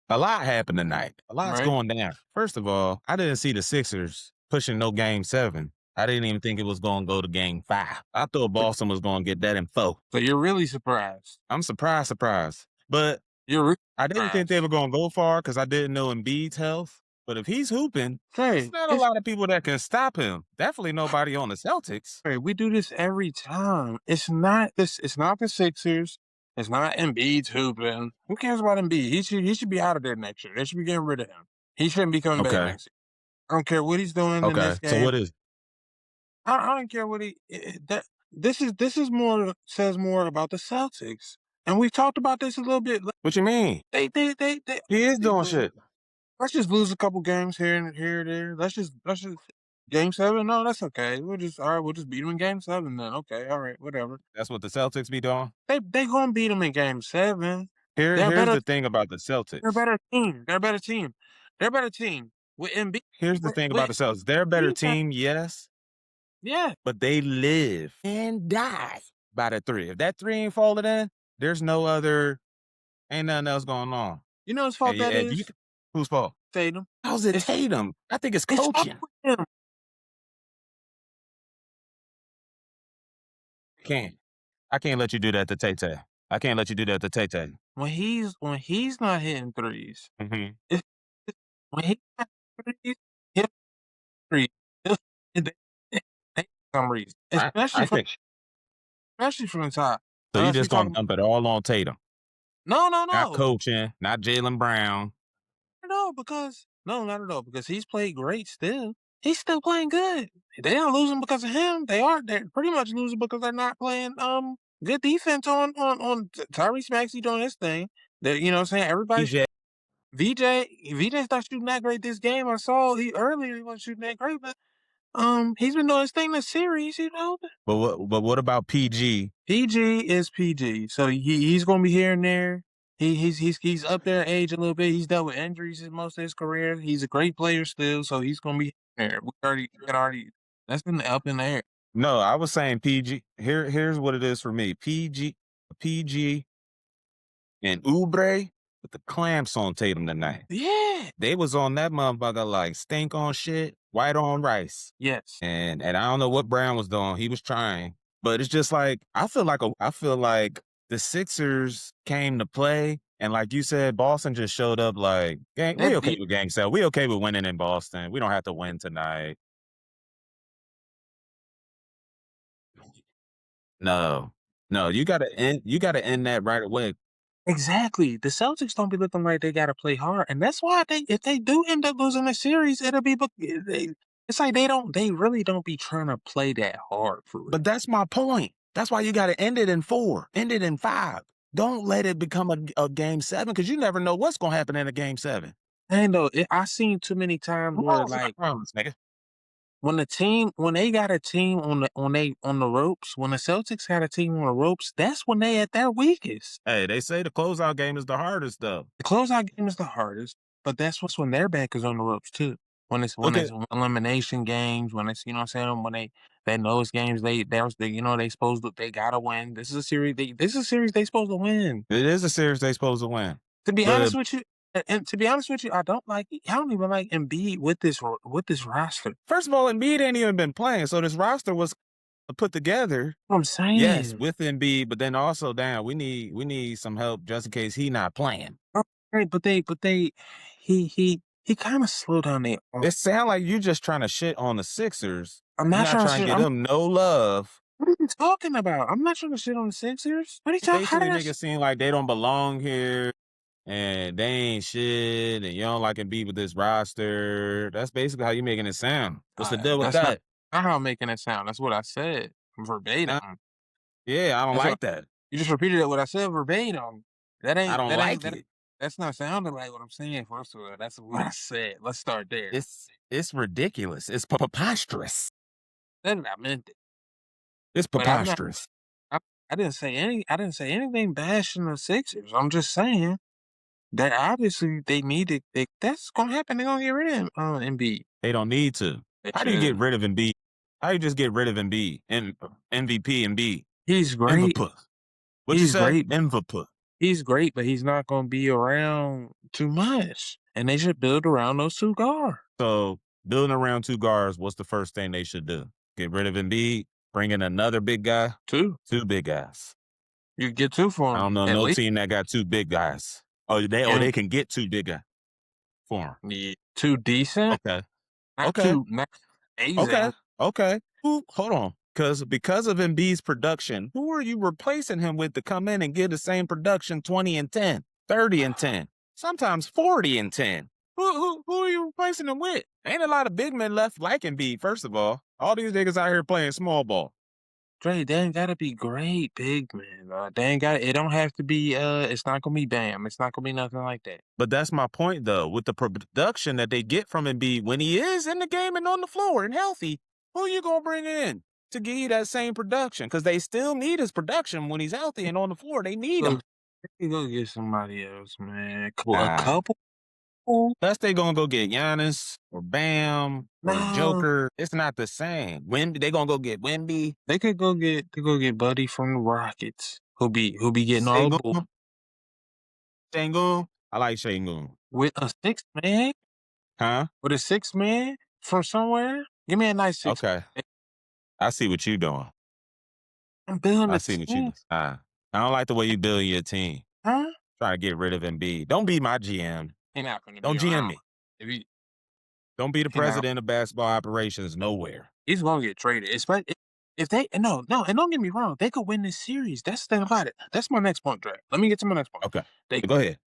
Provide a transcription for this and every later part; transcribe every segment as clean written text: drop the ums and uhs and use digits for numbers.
A lot happened tonight. A lot's Right. going down. First of all, I didn't see the Sixers pushing no game 7. I didn't even think it was going to go to game 5. I thought Boston was going to get that in 4. So you're really surprised. I'm surprised. But You're really I didn't think they were going to go far because I didn't know Embiid's health. But if he's hooping, there's not a lot of people that can stop him. Definitely nobody on the Celtics. We do this every time. It's not the Sixers. It's not Embiid's hooping. Who cares about Embiid? He should be out of there next year. They should be getting rid of him. He shouldn't be coming back Okay. next year. I don't care what he's doing in this game. So what is? I don't care what this is more says more about the Celtics. And we've talked about this a little bit. What you mean? They He is doing shit. Let's just lose a couple games here and there. Let's just game 7. No, that's okay. We'll just beat them in game 7 then. Okay, all right, whatever. That's what the Celtics be doing. They gonna beat them in game 7. Here's the thing about the Celtics. They're a better team. They're a better team. With Embiid. Here's the thing about the Celtics. They're a better team, yes. Yeah. But they live and die by the 3. If that 3 ain't falling in, there's no other, ain't nothing else going on. You know whose fault that is? Whose fault? Tatum. How's it Tatum? I think it's coaching. I can't let you do that to Tay-Tay. I can't let you do that to Tay-Tay. When he's not hitting threes, Mm-hmm. when he's not hitting threes, for some reason, especially from the top. So you just gonna dump it all on Tatum? No. Not coaching, not Jaylen Brown. Not at all, because he's played great still. He's still playing good. They're not losing because of him. They're pretty much losing because they're not playing good defense on Tyrese Maxey doing his thing. You know what I'm saying? Everybody. VJ's not shooting that great this game. I saw earlier he wasn't shooting that great, but he's been doing his thing this series, you know. But what about PG? PG is PG. So he's gonna be here and there. He's up there in age a little bit. He's dealt with injuries in most of his career. He's a great player still, so he's gonna be there. We can already that's been up in the air. No, I was saying PG. Here's what it is for me. PG and Oubre with the clamps on Tatum tonight. Yeah. They was on that motherfucker like stink on shit, white on rice. Yes. And I don't know what Brown was doing. He was trying. But it's just like I feel like the Sixers came to play, and like you said, Boston just showed up like, we okay with game 7. We okay with winning in Boston. We don't have to win tonight. No, you gotta end that right away. Exactly. The Celtics don't be looking like they gotta play hard, and that's why if they do end up losing the series, it'll be it's like they really don't be trying to play that hard for real. But that's my point. That's why you got to end it in 4, end it in 5. Don't let it become a game 7 because you never know what's gonna happen in a game 7. I know. I've seen too many times where like when they got a team on the ropes, when the Celtics got a team on the ropes, that's when they at their weakest. Hey, they say the closeout game is the hardest though. The closeout game is the hardest, but that's when their back is on the ropes too. When it's elimination games, when it's, you know what I'm saying, when they know it's games they gotta win. This is a series they supposed to win. It is a series they supposed to win. To be honest with you, I don't even like Embiid with this roster. First of all, Embiid ain't even been playing, so this roster was put together. I'm saying, yes, with Embiid, but then also we need some help just in case he not playing. Right, but he kind of slowed down their. It sounds like you just trying to shit on the Sixers. I'm not trying to give them no love. What are you talking about? I'm not trying to shit on the Sixers. What are you talking about? Basically, niggas seem like they don't belong here, and they ain't shit, and you don't like Embiid with this roster. That's basically how you making it sound. What's the deal with that? Not how I'm making it sound. That's what I said verbatim. Yeah, I don't like that. You just repeated what I said verbatim. That ain't. I don't like it. That's not sounding like what I'm saying. First of all, that's what I said. Let's start there. It's ridiculous. It's preposterous. Then I meant it. It's preposterous. I didn't say anything bashing the Sixers. I'm just saying that obviously they need to. That's gonna happen. They're gonna get rid of Embiid. They don't need to. How do you get rid of Embiid? How do you just get rid of Embiid? MVP Embiid. He's great. What you say? MVP. He's great, but he's not gonna be around too much, and they should build around those 2 guards. So building around 2 guards, what's the first thing they should do? Get rid of Embiid, bring in another big guy? 2. 2 big guys. You get 2 for I him, don't know at no least. team that got 2 big guys. They can get 2 big guys for him. Yeah, 2 decent, Okay. not Okay. 2 not Okay. amazing. Okay. Hold on. Because of Embiid's production, who are you replacing him with to come in and give the same production 20 and 10, 30 and 10, sometimes 40 and 10? Who are you replacing him with? Ain't a lot of big men left like Embiid, first of all. All these niggas out here playing small ball. Dre, they ain't gotta be great big men. They ain't got it don't have to be it's not gonna be Bam. It's not gonna be nothing like that. But that's my point, though. With the production that they get from Embiid when he is in the game and on the floor and healthy, who you gonna bring in to give you that same production? Because they still need his production when he's healthy and on the floor. They need him. You go get somebody else, man. A Nah. couple. Unless they gonna go get Giannis or Bam or No. Joker. It's not the same. Wemby, they gonna go get Wemby. They could go get Buddy from the Rockets. Who'll be getting all the ball. Sengun. I like Sengun. With a 6 man? Huh? With a 6 man from somewhere? Give me a nice 6. Okay. I see what you doing. I'm building I a see what you team. doing. I don't like the way you build your team. Huh? Trying to get rid of Embiid. Don't be my GM. He not gonna Don't be GM around. me. If he, Don't be the he not, president of basketball operations nowhere. he's gonna get traded. Especially if they no, and don't get me wrong, they could win this series. That's the thing about it. That's my next point, Dre. Let me get to my next point. Okay. They Go ahead.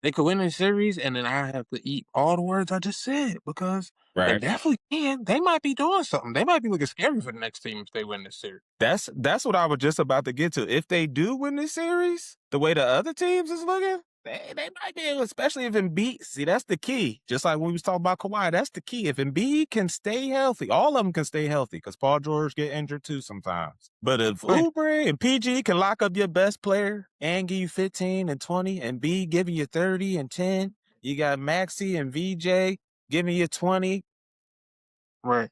They could win this series, and then I have to eat all the words I just said because they Right. definitely can. They might be doing something. They might be looking scary for the next team if they win this series. That's what I was just about to get to. If they do win this series, the way the other teams is looking, they might be able, especially if Embiid. See, that's the key. Just like when we was talking about Kawhi, that's the key. If Embiid can stay healthy, all of them can stay healthy because Paul George get injured too sometimes. But if Right. Oubre and PG can lock up your best player and give you 15 and 20, and B giving you 30 and 10, you got Maxey and VJ giving you 20. Right.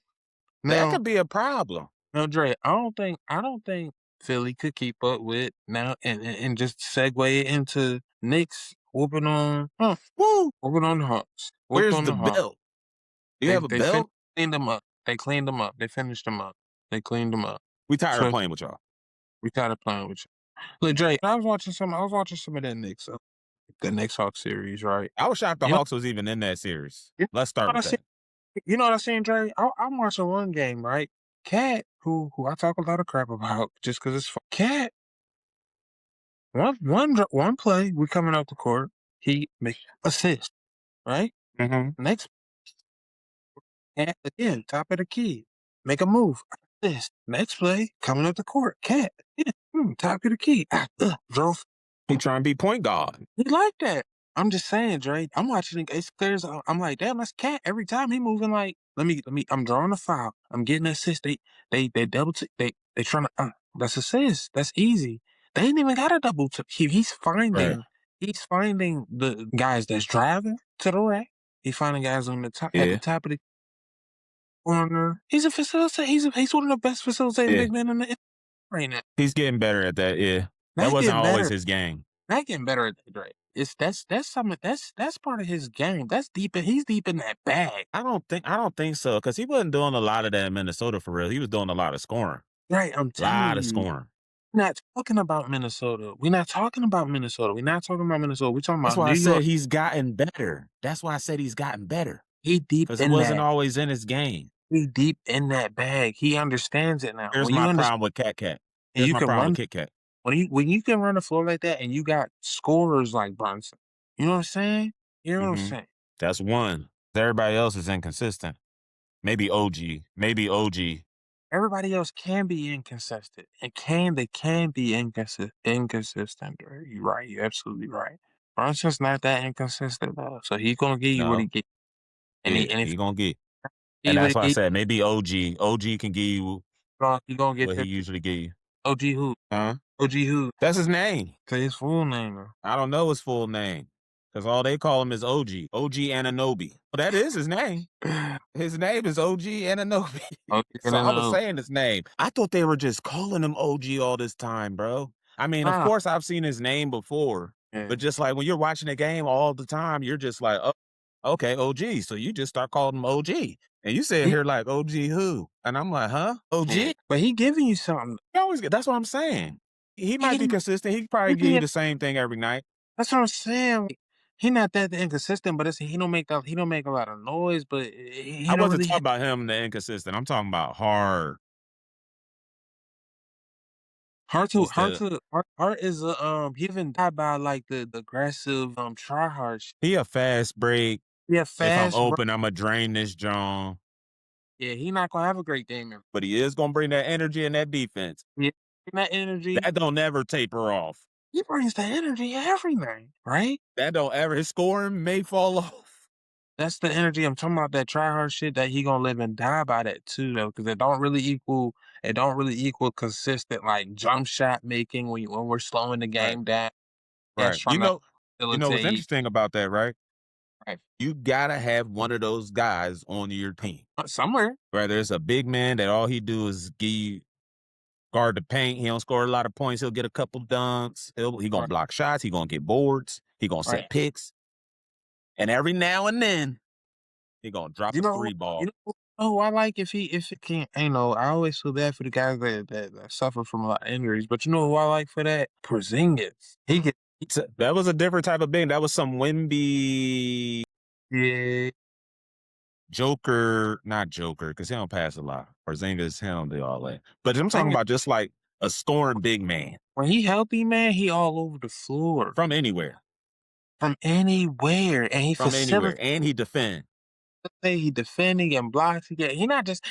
That Now, could be a problem. now, Dre, I don't think Philly could keep up with now and just segue it into Knicks whooping on whooping on the Hawks. Whooped Where's on the Hawks. belt? Do you have a belt? Cleaned them up. They cleaned them up. They finished them up. They cleaned them up. We tired So- of playing with y'all. We started playing with you. Look, Dre, I was watching some of that Knicks, the Knicks Hawks series, right? I was shocked the You know- Hawks was even in that series. You Let's start with that. You know what I'm saying, Dre? I'm watching one game, right? Cat, who I talk a lot of crap about just because it's fun. Cat, one play, we coming out the court, he make assist, right? Mm-hmm. Next, Cat again, top of the key, make a move, assist. Next play, coming up the court, Cat, top of the key, drove. He trying to be point guard. He like that. I'm just saying, Dre. I'm watching it. It's clear. I'm like, damn, that's Cat. Every time he moving, like, let me. I'm drawing a foul. I'm getting an assist. They double. They trying to. That's assist. That's easy. They ain't even got a double. He's finding. Right. He's finding the guys that's driving to the rack. He's finding guys on the top at the top of the corner. He's a facilitator. He's one of the best facilitating big men in the right now. He's getting better at that. Yeah, that wasn't always his game. Not getting better at that, Dre. That's something that's part of his game. That's deep. He's deep in that bag. I don't think so because he wasn't doing a lot of that in Minnesota for real. He was doing a lot of scoring. Right, I'm telling you. A lot of scoring. We're not talking about Minnesota. We're not talking about Minnesota. We're talking about New York. That's why I said he's gotten better. That's why I said he's gotten better. He deep because in it wasn't that. always in his game. He deep in that bag. He understands it now. Here's my problem with Cat. Here's my problem with Kit Kat. When you can run the floor like that and you got scorers like Brunson, you know what I'm saying? You know what I'm saying? That's one. Everybody else is inconsistent. Maybe OG. Everybody else can be inconsistent. They can be inconsistent. You're right. You're absolutely right. Brunson's not that inconsistent though. So he's gonna give you what he gets. And he gonna get. And that's why I said maybe OG. OG can give you he gonna get what he usually give you. OG who? Huh? OG who? That's his name. Say his full name though. I don't know his full name. Because all they call him is OG. OG Anunoby. Well, that is his name. His name is OG Anunoby. So I was saying his name. I thought they were just calling him OG all this time, bro. I mean, of Nah, course, I've seen his name before, yeah. but just like when you're watching a game all the time, you're just like, oh, okay, OG. So you just start calling him OG. And you sit He, here like, OG who? And I'm like, huh? yeah. OG? But he giving you something. You always get, that's what I'm saying. He He might be getting, consistent. He could probably give giving you you, the same thing every night. that's what I'm saying. Like, he not that inconsistent, but he don't make a lot of noise, but he I don't wasn't really talking about him, the inconsistent. I'm talking about hard instead of, Hart is a he even died by like the aggressive try hard shit. he a fast break. Yeah, If I'm fast break. open, I'm going to drain this John. Yeah, he not gonna have a great game. But he is going to bring that energy and that defense. Yeah, that energy. That don't never taper off. He brings the energy every night, right? That don't ever, his scoring may fall off. That's the energy I'm talking about. That try hard shit that he gonna live and die by that too, though, because it don't really equal. It don't really equal consistent like jump shot making when we're slowing the Right. game down. That's Right. trying to You know what's facilitate. interesting about that, right? Right. You gotta have one of those guys on your team. Somewhere. Whether it's a big man that all he do is guard the paint. He don't score a lot of points. He'll get a couple dunks. He gonna Right. block shots. He gonna get boards. He gonna set Right. picks. And every now and then, he gonna drop You a know. three ball. You know. Oh, I like if it can't. You know, I always feel bad for the guys that suffer from a lot of injuries. But you know who I like for that? Porzingis. He get. So that was a different type of thing. That was some Wimby Yeah. Joker, not Joker, because he don't pass a lot. Porzingis, he don't do all that. But I'm talking Porzingis, about just like a scoring big man when he healthy, man, he all over the floor from anywhere, from anywhere, and he and he defend. he defending and blocks. He not just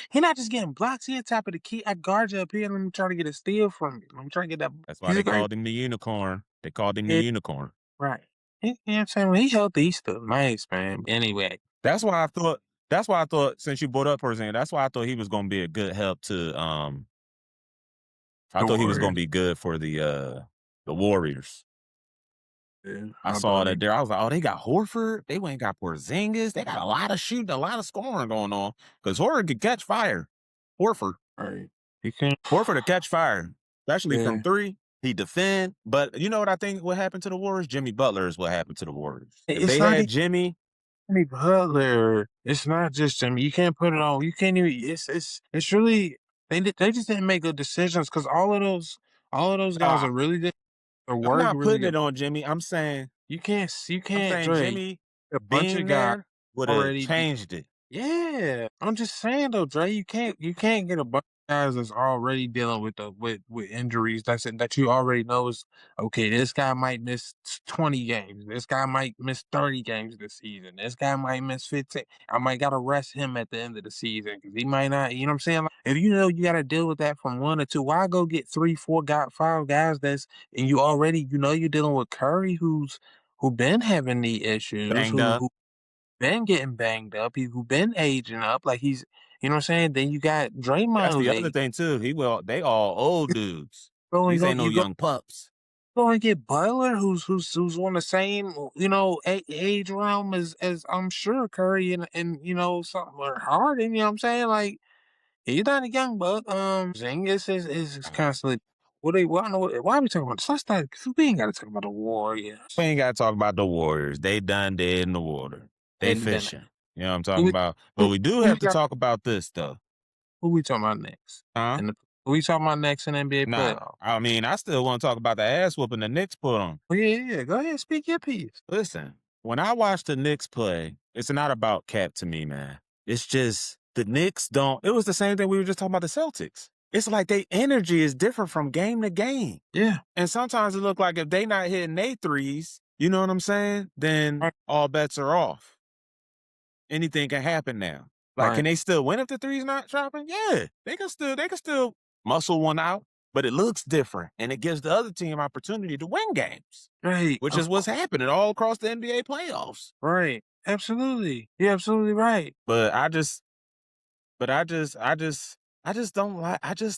getting blocks. He on top of the key. I guard you up here. Let me try to get a steal from you. I'm trying to get that. That's why He's a they great. called him the unicorn. They called him the Yeah, unicorn. right. You know what I'm saying? When he's healthy, he's still nice, man. Anyway, That's why I thought. That's why I thought since you brought up Porzingis, that's why I thought he was going to be a good help to. I the thought he was going Warriors. to be good for the Warriors. Yeah, I I saw thought that he. there. I was like, oh, they got Horford. They went and got Porzingis. They got a lot of shooting, a lot of scoring going on. Because Horford could catch fire. Horford Right. He can't. to catch fire, especially from Yeah. three. He defend. But you know what I think what happened to the Warriors? Jimmy Butler is what happened to the Warriors. If It's they not had even Jimmy, Jimmy Butler. It's not just Jimmy. You can't put it on. You can't even. It's really they just didn't make good decisions because all of those guys uh, are really good. Or I'm work not really putting good. it on Jimmy. You I'm can't, saying Dre. Jimmy A bunch being of guys there would have already. changed it. Yeah, I'm just saying though, Dre. You can't get a bunch of guys that's already dealing with with injuries. That's it. That you already know is okay. This guy might miss 20 games. This guy might miss 30 games this season. This guy might miss 15. I might gotta rest him at the end of the season because he might not. You know what I'm saying? Like, if you know you gotta deal with that from one or two, why go get three, four, five guys that's and you already you know you're dealing with Curry who been having knee issues Banged up. who been getting banged up, who been aging up, like he's you know what I'm saying? Then you got Draymond That's who's the other aging. thing too. They all old dudes. These ain't no You go young pups. go and get Butler who's on the same, you know, age realm as I'm sure Curry and you know, something or Harden, you know what I'm saying? Like he's not a young buck. Zingis is constantly what they why, why are we talking about this? Let's not we ain't gotta talk about the We Warriors. ain't gotta talk about the Warriors. They done dead in the water. They And then fishing. You know what I'm who talking we about? But who, we do who we have to got talk about this though. who we talking about next? Huh? And who we talking about next in NBA Nah. playoffs? I mean, I still want to talk about the ass whooping the Knicks put on. Oh, yeah, yeah. Go ahead, speak your piece. Listen, when I watch the Knicks play, it's not about Cap to me, man. It's just the Knicks don't. It was the same thing we were just talking about the Celtics. It's like their energy is different from game to game. Yeah. And sometimes it look like if they not hitting their threes, you know what I'm saying? Then Right. all bets are off. Anything can happen now. Like, Right. can they still win if the three's not dropping? Yeah, they can still muscle one out, but it looks different. And it gives the other team opportunity to win games, Right. which is what's happening all across the NBA playoffs. Right. Absolutely. You're absolutely right. But I just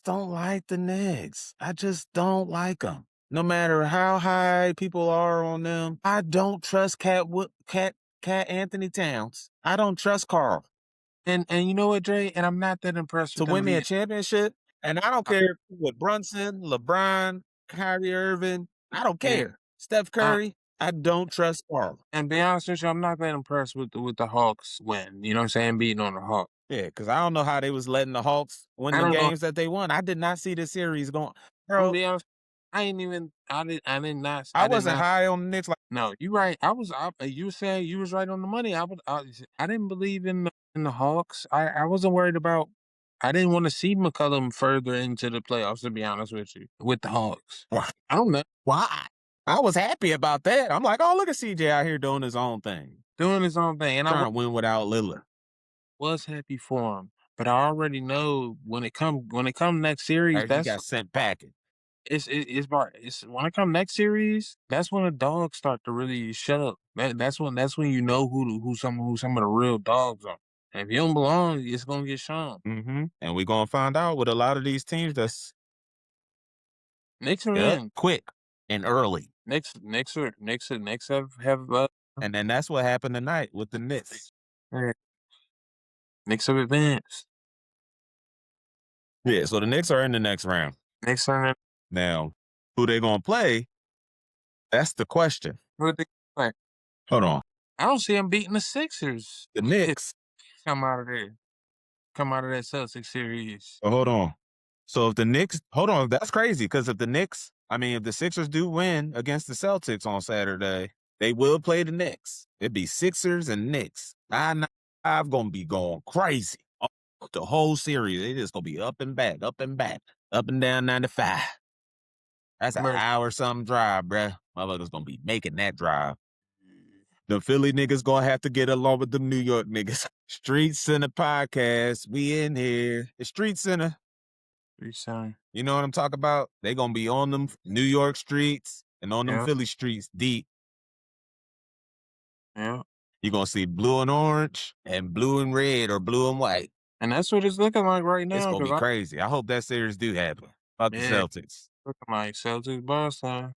don't like the Knicks. I just don't like them. No matter how high people are on them, I don't trust Cat Anthony Towns. I don't trust Carl And you know what, Dre? And I'm not that impressed to with them win me a being championship. And I don't care with Brunson, LeBron. Kyrie Irving, I don't Yeah. care. Steph Curry, I don't trust Paul. And be honest with you, I'm not that impressed with the Hawks win. You know what I'm saying? Beating on the Hawks. Yeah, because I don't know how they was letting the Hawks win I the don't know. games that they won. I did not see the series going. I'm gonna Bro, be honest. I did not. I wasn't high on the Knicks. Like, No, you right. You said you was right on the money. I didn't believe in the Hawks. I wasn't worried about. I didn't want to see McCollum further into the playoffs. To be honest with you, with the Hawks, why? I don't know. Why? I was happy about that. I'm like, oh, look at CJ out here doing his own thing, Doing his own thing, and trying to win without Lillard. was happy for him. But I already know when it come next series, He got sent packing. it's when it come next series, that's when the dogs start to really shut up. That's when you know who some of the real dogs are. And if you don't belong, it's gonna get shown. Mm-hmm. And we're gonna find out with a lot of these teams that's Knicks are in. quick and early. Knicks have and then that's what happened tonight with the Knicks. Knicks have advanced. Yeah, so the Knicks are in the next round. Knicks are in. Now, who they gonna play? That's the question. Who they play? Hold on. I don't see them beating the Sixers. The Knicks come out of there. Come out of that Celtics series. Oh, hold on. So if the Knicks, hold on, that's crazy because if the Sixers do win against the Celtics on Saturday, they will play the Knicks. It'd be Sixers and Knicks. I'm gonna be going crazy. The whole series, they just gonna be up and back, up and back, up and down 95. That's an hour something drive, bruh. Motherfuckers gonna be making that drive. The Philly niggas gonna have to get along with the New York niggas. StreetsCenter Podcast, we in here. It's StreetsCenter. You know what I'm talking about? They gonna be on them New York streets and on them Philly streets deep. Yeah. You're gonna see blue and orange and blue and red or blue and white. And that's what it's looking like right now. It's gonna be crazy. I hope that series do happen. Fuck the Celtics. Looking like Celtics Boston.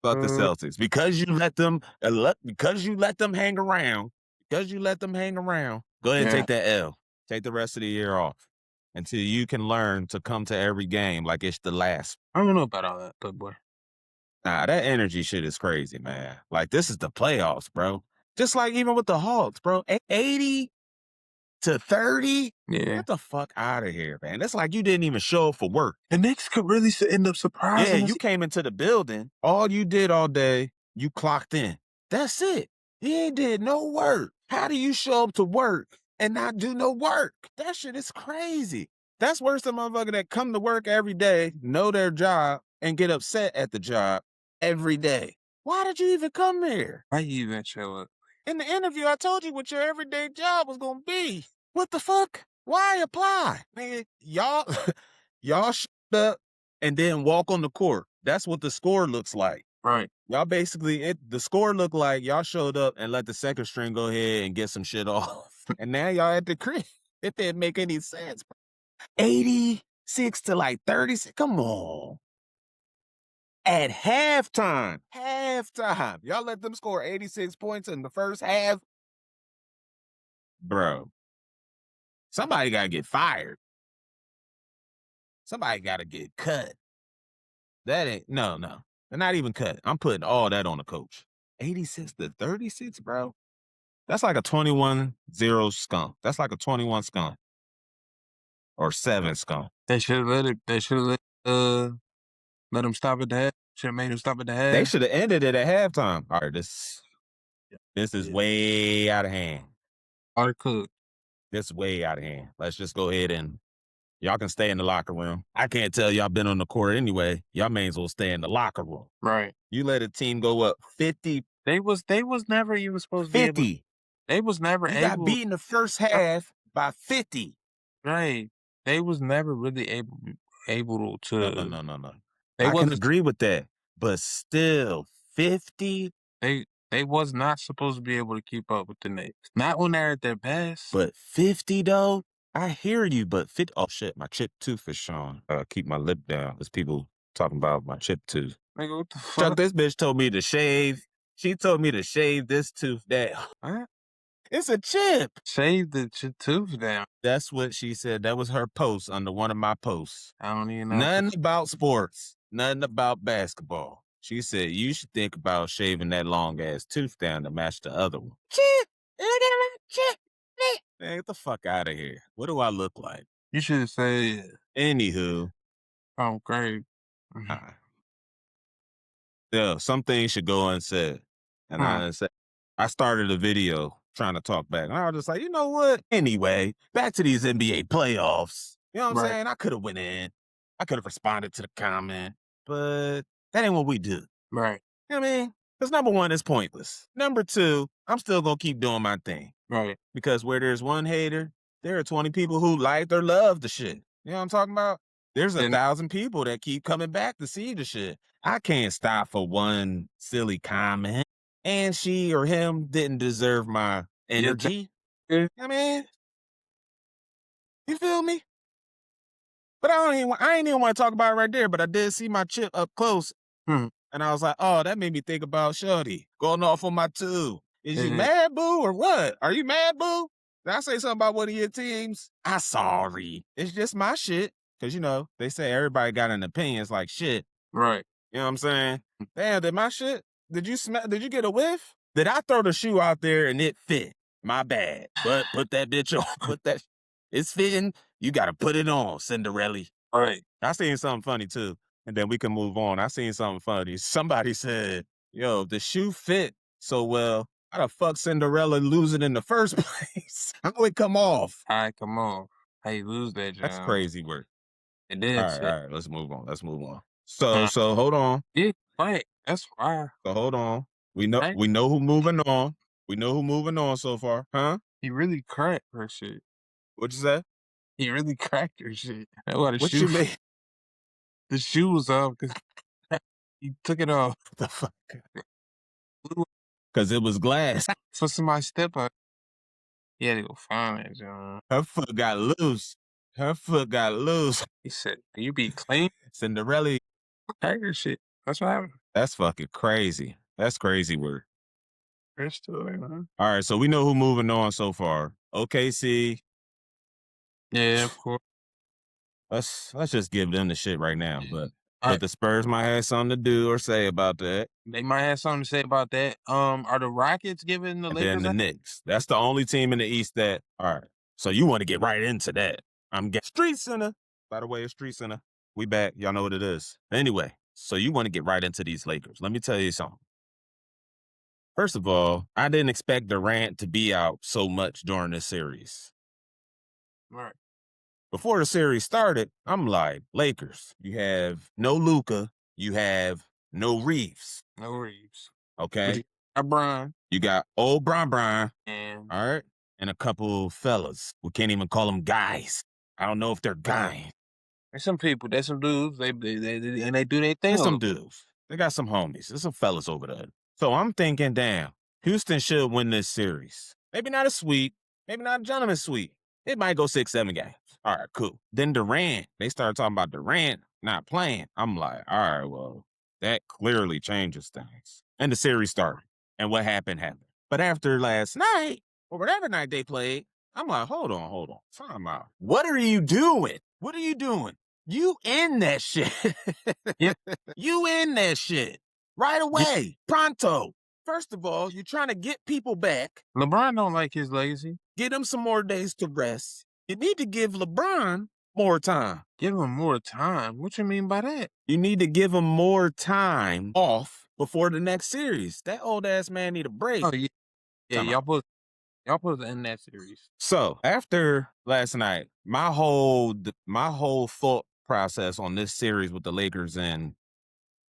Fuck the Celtics. Because you let them hang around. Go ahead and take that L. Take the rest of the year off. Until you can learn to come to every game like it's the last. I don't know about all that, but boy. Nah, that energy shit is crazy, man. Like, this is the playoffs, bro. Just like even with the Hawks, bro. 80 to 30? Yeah. Get the fuck out of here, man. It's like you didn't even show up for work. The Knicks could really end up surprising. Yeah, you came into the building. All you did all day, you clocked in. That's it. You ain't did no work. How do you show up to work and not do no work? That shit is crazy. That's worse than motherfucker that come to work every day, know their job, and get upset at the job every day. Why did you even come there? Why you even show up? In the interview, I told you what your everyday job was gonna be. What the fuck? Why apply? Man, y'all shut up and then walk on the court. That's what the score looks like. Right. Y'all basically, the score looked like y'all showed up and let the second string go ahead and get some shit off. And now y'all at the crib. It didn't make any sense. 86 to like 36. Come on. At halftime. Y'all let them score 86 points in the first half. Bro. Somebody got to get fired. Somebody got to get cut. That ain't, no. They're not even cut. I'm putting all that on the coach. 86 to 36, bro. That's like a 21-0 skunk. That's like a 21 skunk. Or 7 skunk. They should have let it. They should have let him stop at the half. Should have made him stop at the half. They should have ended it at halftime. All right, this is way out of hand. Or could. This is way out of hand. Let's just go ahead and y'all can stay in the locker room. I can't tell y'all been on the court anyway. Y'all may as well stay in the locker room. Right. You let a team go up 50. They was never even supposed to 50. be able. They was never you able. got beaten the first half by 50. Right. They was never really able to. No. I can agree with that. But still, 50. They was not supposed to be able to keep up with the Knicks. Not when they're at their best. But 50 though, I hear you. But 50. Oh shit, my chipped tooth is showing. Keep my lip down. There's people talking about my chipped tooth. Nigga, what the fuck? Chuck, this bitch told me to shave. She told me to shave this tooth down. What? It's a chip. Shave the tooth down. That's what she said. That was her post under one of my posts. I don't even know. Nothing about sports. nothing about basketball. She said, you should think about shaving that long-ass tooth down to match the other one. Shit! Look at my shit! Man, get the fuck out of here. What do I look like? You should have said, Anywho. oh, great. Yeah, some things should go unsaid. And I started a video trying to talk back. And I was just like, you know what? Anyway, back to these NBA playoffs. You know what I'm saying? I could have went in. I could have responded to the comment. But that ain't what we do. Right. You know what I mean? Because number one, it's pointless. Number two, I'm still going to keep doing my thing. Right. Because where there's one hater, there are 20 people who like or love the shit. You know what I'm talking about? There's 1,000 people that keep coming back to see the shit. I can't stop for one silly comment. And she or him didn't deserve my energy. I mean, you feel me? But I ain't even want to talk about it right there, but I did see my chip up close. And I was like, oh, that made me think about Shorty going off on my tube. Is you mad, boo, or what? Are you mad, boo? Did I say something about one of your teams? I'm sorry. It's just my shit. Because, you know, they say everybody got an opinion. It's like shit. Right. You know what I'm saying? Damn, did my shit, did you get a whiff? Did I throw the shoe out there and it fit? My bad. But put that bitch on. It's fitting. You got to put it on, Cinderella. All right. I seen something funny too. And then we can move on. I seen something funny. Somebody said, yo, the shoe fit so well. How the fuck Cinderella lose it in the first place? How it come off? All right, come on. How you lose that, John? That's crazy work. It is. All right. Let's move on. So hold on. Yeah, right. That's fire. So hold on. We know who moving on. We know who moving on so far, huh? He really cracked her shit. What'd you say? He really cracked her shit. What you mean? The shoe was off because he took it off. The fuck? Because it was glass. For somebody step up, he had to go find it, John. Her foot got loose. He said, "Can you be clean?" Cinderella. Crack her shit. That's what happened. That's fucking crazy. That's crazy work. Her story, man. All right, so we know who moving on so far. OKC. Yeah, of course. Let's just give them the shit right now. But the Spurs might have something to do or say about that. They might have something to say about that. Are the Rockets giving the Lakers? And then the Knicks. That's the only team in the East that. All right. So you want to get right into that? I'm getting StreetsCenter. By the way, it's StreetsCenter. We back. Y'all know what it is. Anyway, so you want to get right into these Lakers. Let me tell you something. First of all, I didn't expect Durant to be out so much during this series. Right. Before the series started, I'm like, Lakers, you have no Luka, you have no Reeves. No Reeves. Okay. Brian. You got old Brian. And all right. And a couple fellas. We can't even call them guys. I don't know if they're guys. There's some people, there's some dudes, they do their thing. There's some dudes. They got some homies. There's some fellas over there. So I'm thinking, damn, Houston should win this series. Maybe not a sweep. Maybe not a gentleman's sweep. It might go 6-7 games. All right, cool. Then Durant, they started talking about Durant not playing. I'm like, all right, well, that clearly changes things. And the series started. And what happened. But after last night, or whatever night they played, I'm like, hold on. Time out. What are you doing? You in that shit. Yep. You in that shit. Right away. Pronto. First of all, you're trying to get people back. LeBron don't like his legacy. Get him some more days to rest. You need to give LeBron more time. Give him more time? What you mean by that? You need to give him more time off before the next series. That old ass man need a break. Oh, yeah. Yeah, y'all put in that series. So after last night, my whole thought process on this series with the Lakers and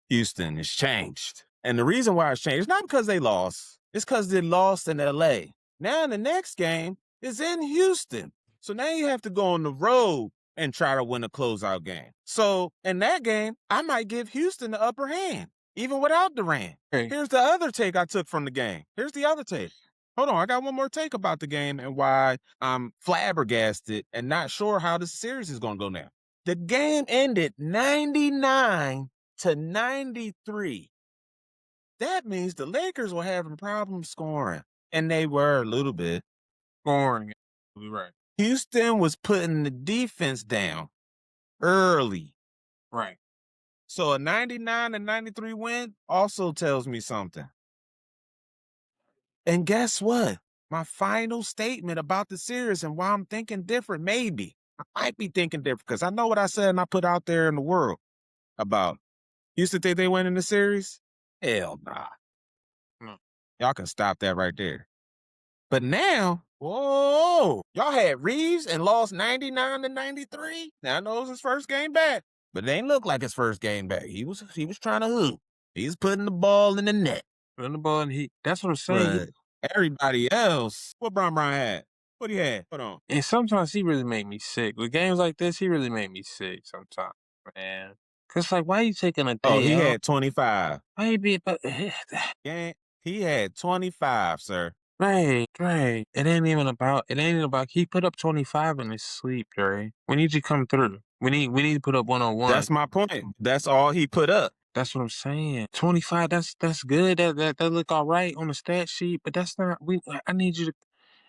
Houston has changed. And the reason why it's changed is not because they lost. It's because they lost in LA. Now the next game is in Houston. So now you have to go on the road and try to win a closeout game. So in that game, I might give Houston the upper hand, even without Durant. Hey. Here's the other take I took from the game. Here's the other take. Hold on, I got one more take about the game and why I'm flabbergasted and not sure how this series is going to go now. The game ended 99-93. That means the Lakers were having problems scoring, and they were a little bit. Scoring, right. Houston was putting the defense down early. Right. So a 99 and 93 win also tells me something. And guess what? My final statement about the series and why I'm thinking different, maybe. I might be thinking different because I know what I said and I put out there in the world about. Used to think they win in the series? Hell nah. No. Y'all can stop that right there. But now, whoa, y'all had Reeves and lost 99 to 93. Now I know it was his first game back, but it ain't look like his first game back. He was trying to hoop. He's putting the ball in the net. Putting the ball in that's what I'm saying. But everybody else, what Brown had? What he had? Hold on. And sometimes he really made me sick. With games like this, he really made me sick sometimes, man. Cause like, why you taking a day Oh, he out? had 25. Why you be about Yeah, he had 25, sir. Right. It ain't even about he put up 25 in his sleep, Dre. We need you to come through. We need to put up 1-on-1. That's my point. That's all he put up. That's what I'm saying. 25, that's good. That look all right on the stat sheet, but that's not I need you to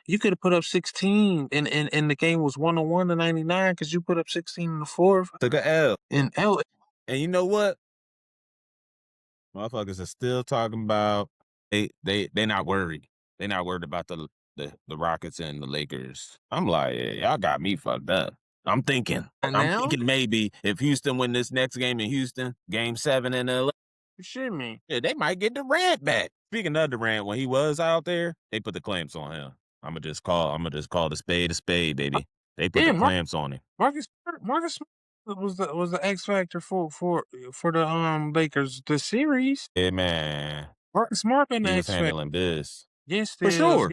you could have put up 16 and the game was 1-on-1 to 99 because you put up 16 in the fourth. Took a L. And L. And you know what? Motherfuckers are still talking about they not worried. They not worried about the Rockets and the Lakers. I'm like, yeah, y'all got me fucked up. I'm thinking maybe if Houston win this next game in Houston, game 7 in LA. You shit me. Yeah, they might get Durant back. Speaking of Durant, when he was out there, they put the clamps on him. I'ma just call the spade a spade, baby. They put the clamps on him. Marcus was the X factor for the Lakers the series. Yeah, man. Marcus Smart been the He was X factor. handling this. Yes, For sure.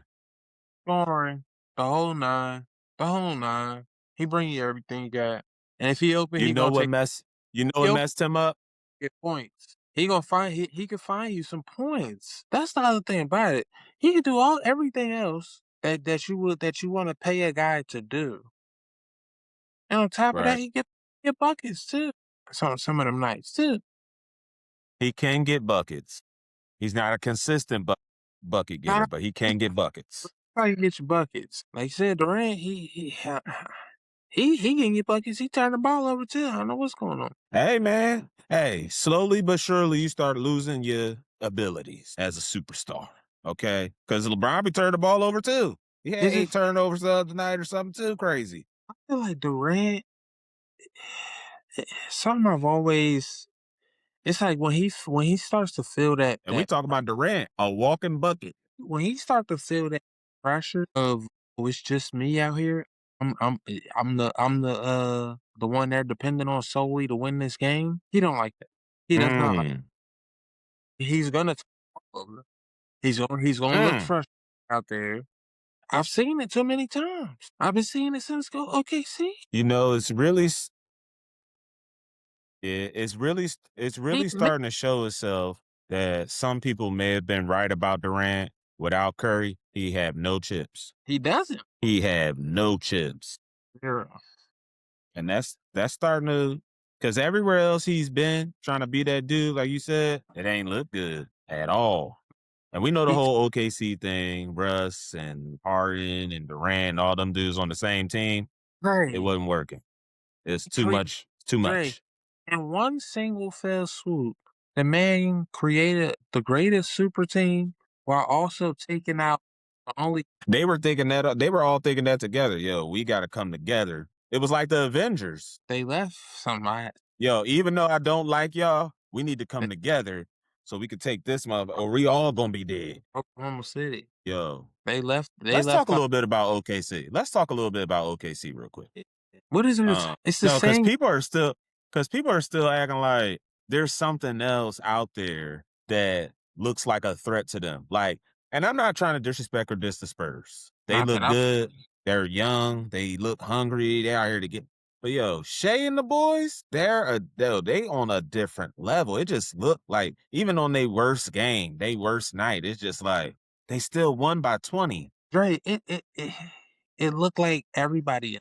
Scoring the whole nine. He bring you everything you got. And if he open, You know what messed him up? Get points. He gonna find he can find you some points. That's the other thing about it. He can do everything else that you want to pay a guy to do. And on top of that, he get buckets too. Some of them nights too. He can get buckets. He's not a consistent bucket getter, but he can get buckets. How you get your buckets? Like you said, Durant, he can get buckets. He turned the ball over too. I don't know what's going on. Hey, man. Hey, slowly but surely you start losing your abilities as a superstar, okay? Because LeBron be turning the ball over too. He had 8 turnovers the other night or something too crazy. I feel like Durant, something I've always... It's like when he starts to feel that... And we talking about Durant, a walking bucket. When he starts to feel that pressure of, it's just me out here, I'm the one they're dependent on solely to win this game. He don't like that. He does not like it. He's gonna he's gonna look frustrated out there. I've seen it too many times. I've been seeing it since OKC. You know, it's really starting to show itself that some people may have been right about Durant. Without Curry, he have no chips. He doesn't. He have no chips. Yeah. And that's starting to, because everywhere else he's been trying to be that dude, like you said, it ain't look good at all. And we know the whole OKC thing, Russ and Harden and Durant, all them dudes on the same team. Right. It wasn't working. It's too much. Too much. In one single fell swoop, the man created the greatest super team while also taking out the only... They were thinking that, they were all thinking that together. Yo, we got to come together. It was like the Avengers. They left somebody. Yo, even though I don't like y'all, we need to come together so we could take this mother, or we all gonna be dead. Oklahoma City. Yo. They left. Let's talk a little bit about OKC. Let's talk a little bit about OKC real quick. What is it? It's the same. Because people are still acting like there's something else out there that looks like a threat to them. Like, and I'm not trying to disrespect or diss the Spurs. They look good. They're young. They look hungry. They're out here to get. But yo, Shea and the boys, they on a different level. It just looked like, even on their worst game, their worst night, it's just like they still won by 20. Right. It looked like everybody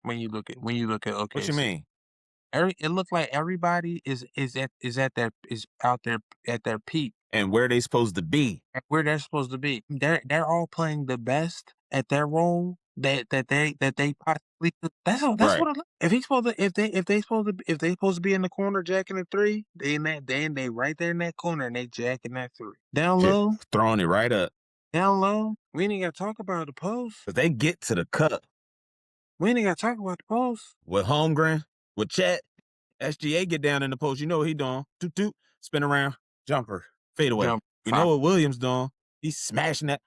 when you look at OKC. What you mean? It looked like everybody is out there at their peak. And where they supposed to be. Where they're supposed to be. They're all playing the best at their role that they possibly could. That's Right. what if he's supposed to if they supposed to be in the corner jacking a three, they right there in that corner and they jacking that three. Just throwing it right up. Down low, we ain't gotta talk about the post. But they get to the cup. We ain't gotta talk about the post. With Holmgren, with Chet, SGA get down in the post. You know what he doing. Doot, doot, spin around, jumper, fade away. You know what Williams doing. He's smashing that,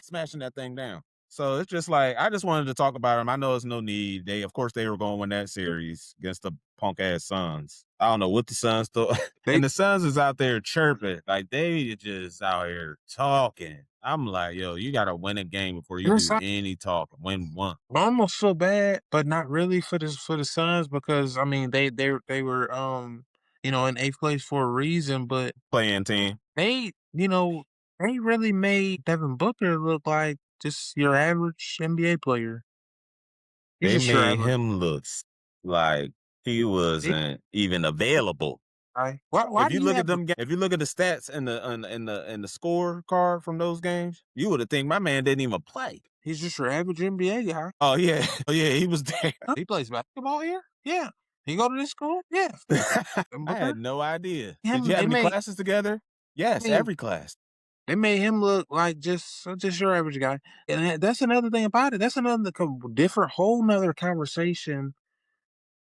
smashing that thing down. So it's just like, I just wanted to talk about him. I know it's no need. Of course, they were going to win that series against the punk-ass Suns. I don't know what the Suns thought. And the Suns is out there chirping. Like, they just out here talking. I'm like, yo, you got to win a game before you do any talking. Win one. I almost feel bad, but not really for the Suns because, I mean, they were, in 8th place for a reason, but Playing team. they really made Devin Booker look like just your average NBA player. They made him look like he wasn't even available. Why if you look at them, if you look at the stats in the score card from those games, you would have think my man didn't even play. He's just your average NBA guy. Oh yeah, he was there. He plays basketball here. Yeah, he go to this school. Yeah, I had no idea. Did you have any classes together? Yes, every class. They made him look like just your average guy, and that's another thing about it. That's another whole nother conversation.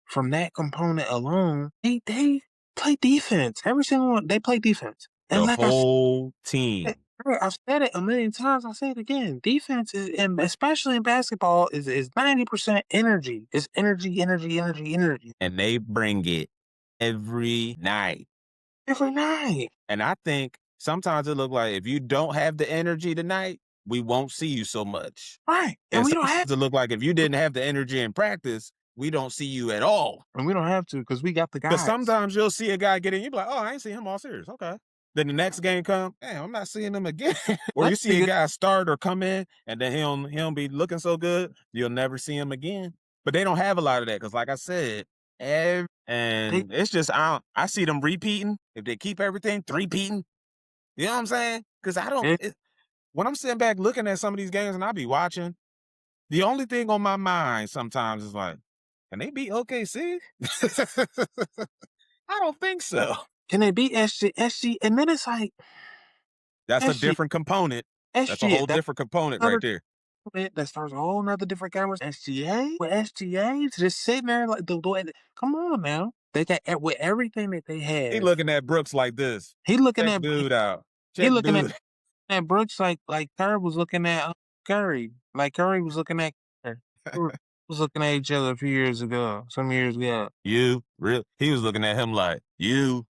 From that component alone, they play defense. Every single one, they play defense. And the whole team. I've said it a million times. I'll say it again. Defense is, and especially in basketball, is 90% energy. It's energy. And they bring it every night. Every night. And I think sometimes it looks like if you don't have the energy tonight, we won't see you so much. Right. And we don't have to look like if you didn't have the energy in practice, we don't see you at all. And we don't have to because we got the guys. Because sometimes you'll see a guy get in, you'll be like, oh, I ain't seen him all series. Okay. Then the next game come, damn, I'm not seeing him again. Or you see a guy start or come in, and then he don't be looking so good, you'll never see him again. But they don't have a lot of that because, like I said, it's just, I see them repeating. If they keep everything, three-peating. You know what I'm saying? Because when I'm sitting back looking at some of these games and I be watching, the only thing on my mind sometimes is like, can they beat OKC? I don't think so. Can they beat SG? And then it's like that's a different component. That's a whole different component right there. That starts a whole nother different conversation. SGA just sitting there like come on now. They got with everything that they have. He looking at Brooks like this. He looking at dude out. He looking at Brooks like Curry was looking at Curry. Like Curry was looking at Curry. Was looking at each other some years ago. You really? He was looking at him like, you.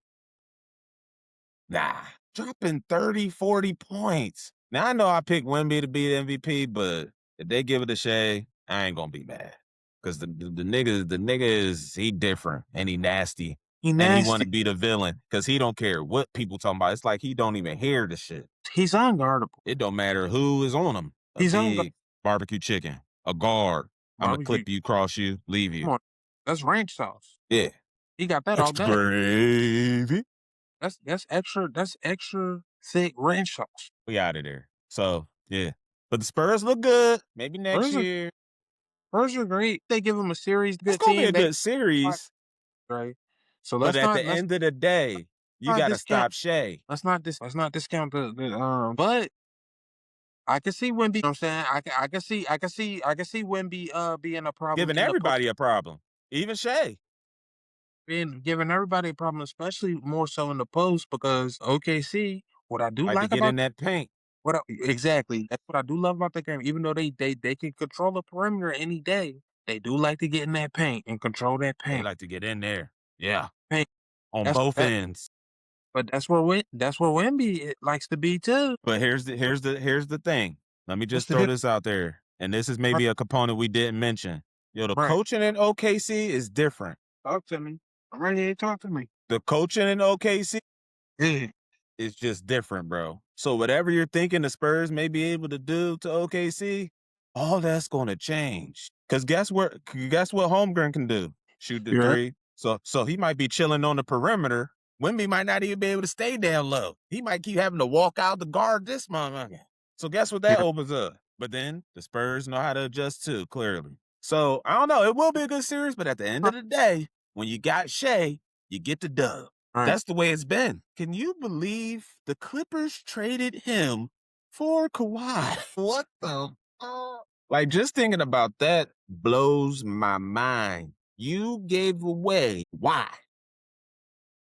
Nah, dropping 30, 40 points. Now I know I picked Wemby to be the MVP, but if they give it a Shea, I ain't gonna be mad. Because the nigga is he different and he nasty. And he want to be the villain because he don't care what people talking about. It's like he don't even hear the shit. He's unguardable. It don't matter who is on him. He's big barbecue chicken, a guard. I'm gonna clip you, cross you, leave you. Come on. That's ranch sauce. Yeah. He got that all day. Gravy. That's extra thick ranch sauce. We out of there. So yeah. But the Spurs look good. Maybe next year. Spurs are great. They give them a series. It's gonna be a good series. Right. So but at the end of the day, you gotta stop Shea. Let's not discount the but I can see Wemby. You know what I'm saying? I can see Wemby being a problem. Giving everybody a problem. Even Shea. Giving everybody a problem, especially more so in the post, because OKC, what I do like to get about in that paint. Exactly. That's what I do love about the game. Even though they can control the perimeter any day, they do like to get in that paint and control that paint. They like to get in there. Yeah. Paint. On both ends. But that's where Wemby likes to be too. But here's the thing. Let me just throw this out there. And this is maybe a component we didn't mention. Yo, the coaching in OKC is different. Talk to me. I'm ready to talk to me. The coaching in OKC is just different, bro. So whatever you're thinking the Spurs may be able to do to OKC, all that's going to change. Because guess what Holmgren can do? Shoot the three. So he might be chilling on the perimeter. Wemby might not even be able to stay down low. He might keep having to walk out to guard this motherfucker. So guess what that opens up? But then the Spurs know how to adjust too, clearly. So I don't know. It will be a good series, but at the end of the day, when you got Shea, you get the dub. Right. That's the way it's been. Can you believe the Clippers traded him for Kawhi? What the fuck? Like, just thinking about that blows my mind. You gave away. Why?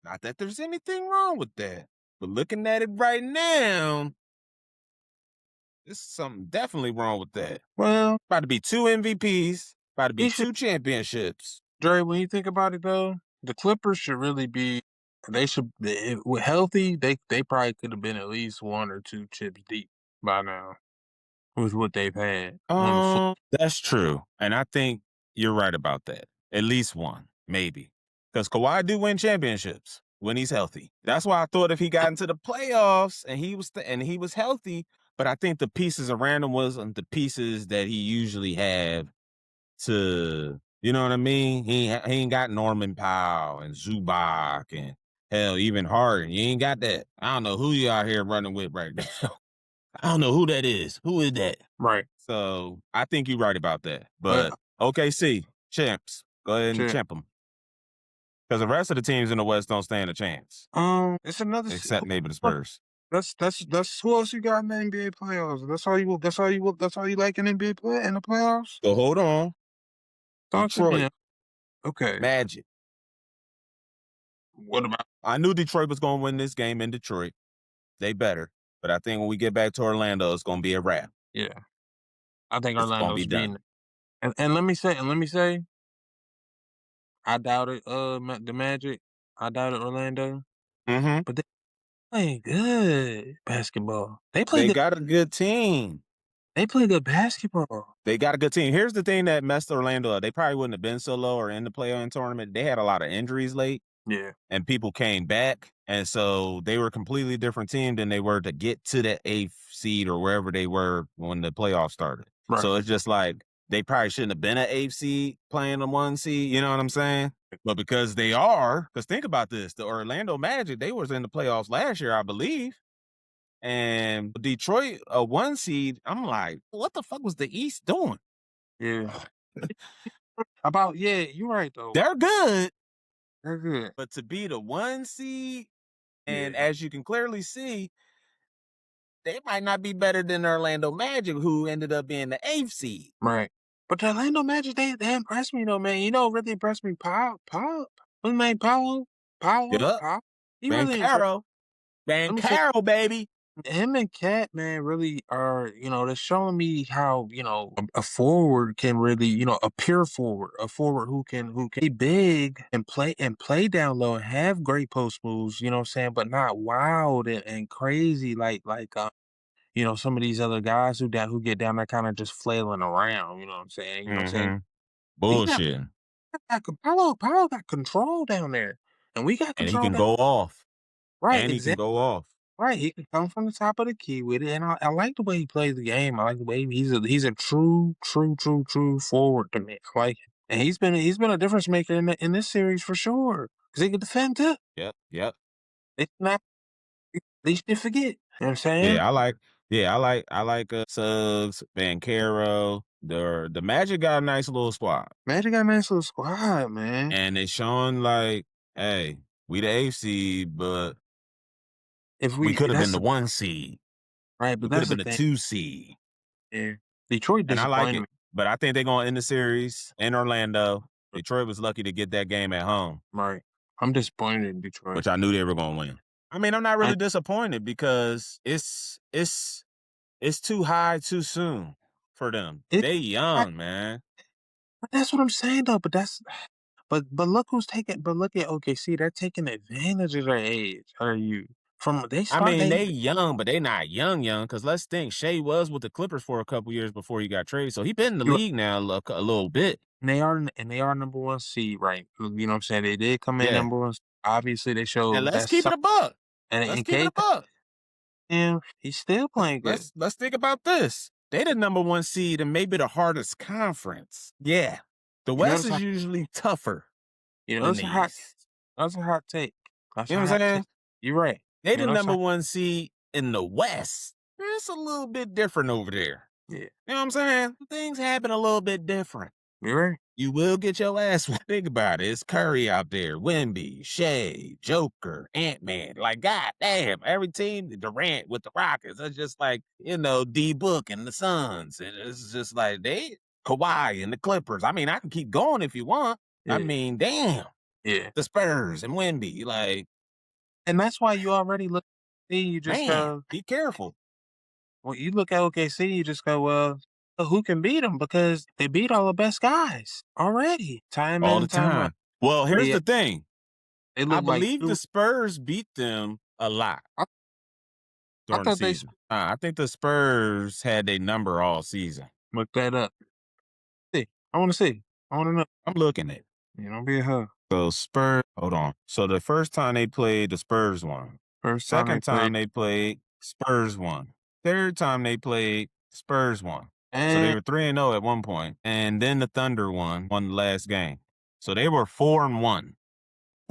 Not that there's anything wrong with that, but looking at it right now, there's something definitely wrong with that. Well, About to be 2 MVPs, about to be he should, 2 championships. Dre, when you think about it though, the Clippers should really be. They should, with healthy, they probably could have been at least 1 or 2 chips deep by now with what they've had on the floor. That's true. And I think you're right about that. At least 1, maybe. Because Kawhi do win championships when he's healthy. That's why I thought if he got into the playoffs and he was healthy, but I think the pieces around him wasn't the pieces that he usually have to, you know what I mean? He ain't got Norman Powell and Zubac and hell, even Harden. You ain't got that. I don't know who you out here running with right now. I don't know who that is. Who is that? Right. So I think you're right about that. But OKC, champs. Go ahead and champ them. Because the rest of the teams in the West don't stand a chance. It's another except maybe the Spurs. That's who else you got in the NBA playoffs. That's all you like in NBA in the playoffs. So hold on. Detroit. Okay. Magic. What about? I knew Detroit was going to win this game in Detroit. They better. But I think when we get back to Orlando, it's going to be a wrap. Yeah. I think Orlando's being. And let me say, I doubted the Magic. I doubted Orlando. Mm-hmm. But they play good basketball. They got a good team. They play good basketball. They got a good team. Here's the thing that messed Orlando up. They probably wouldn't have been so low or in the play-in tournament. They had a lot of injuries late. Yeah. And people came back. And so they were a completely different team than they were to get to that 8th seed or wherever they were when the playoffs started. Right. So it's just like they probably shouldn't have been an 8th seed playing a 1 seed. You know what I'm saying? But because they are, because think about this, the Orlando Magic, they was in the playoffs last year, I believe. And Detroit, a 1 seed, I'm like, what the fuck was the East doing? Yeah. You're right, though. They're good. They're good. But to be the 1 seed, and as you can clearly see, they might not be better than the Orlando Magic, who ended up being the 8th seed. Right. But the Orlando Magic, they impressed me, though, man. You know what really impressed me? Pop. What's his name? Powell? Yep. He really impressed. Bancaro, baby. Him and Cat, man, really are, they're showing me how, a forward can really, a pure forward, a forward who can be big and play down low and have great post moves, you know what I'm saying, but not wild and crazy like some of these other guys who get down there kind of just flailing around, you know what I'm saying? You know what I'm saying? Bullshit. Paulo got control down there. And we got control. And he can go off. Right. And he can go off. Right, he can come from the top of the key with it, and I like the way he plays the game. I like the way he's a true forward to me. I like it, and he's been a difference maker in this series for sure. Cause he can defend too. Yep. It's not. They should forget. You know what I'm saying? I like Suggs, Bancaro. The Magic got a nice little squad. Man. And they showing like, hey, we the 8th seed, but if we could have been the 1 seed. Right, but we could have been the 2 seed. Yeah. Detroit disappointed. And I like it. But I think they're going to end the series in Orlando. Detroit was lucky to get that game at home. Right. I'm disappointed in Detroit. Which I knew they were going to win. I mean, I'm not really disappointed because it's too high too soon for them. They young, man. But that's what I'm saying, though. But look who's taking. But look at OKC. They're taking advantage of their age. They young, but they not young. Because let's think, Shea was with the Clippers for a couple years before he got traded, so he been in the league now a little bit. And they are number 1 seed, right? You know what I'm saying? They did come in number 1. Obviously, they showed. And let's keep it a buck. And he's still playing good. Let's think about this. They the number 1 seed and maybe the hardest conference. Yeah. The West is usually tougher. That's a hot take. You know what I'm saying? You're right. They the number 1 seed in the West. It's a little bit different over there. Yeah. You know what I'm saying? Things happen a little bit different. You're right. You will get your ass whooped. Think about it. It's Curry out there, Wemby, Shea, Joker, Ant-Man. Like, god damn, every team, Durant with the Rockets. It's just like, D-Book and the Suns. And it's just like, Kawhi and the Clippers. I mean, I can keep going if you want. I Yeah. mean, damn. Yeah. The Spurs and Wemby. Like, And that's why you already look you just man, go, be careful. well, you look at OKC, you just go, well, who can beat them? Because they beat all the best guys already, time All in the and time out. time. Well, here's They the thing. they I look like believe the Spurs beat them a lot I, I during the thought they season. I think the Spurs had their number all season. look that up. See, I want to see. I want to know. I'm looking at it. You don't be a hoe. So Spurs, hold on. So the first time they played, the Spurs won. First time they Second played, time they played, Spurs won. Third time they played, Spurs won. So they and were 3-0 at one point, and then the Thunder won the last game. So they were 4-1.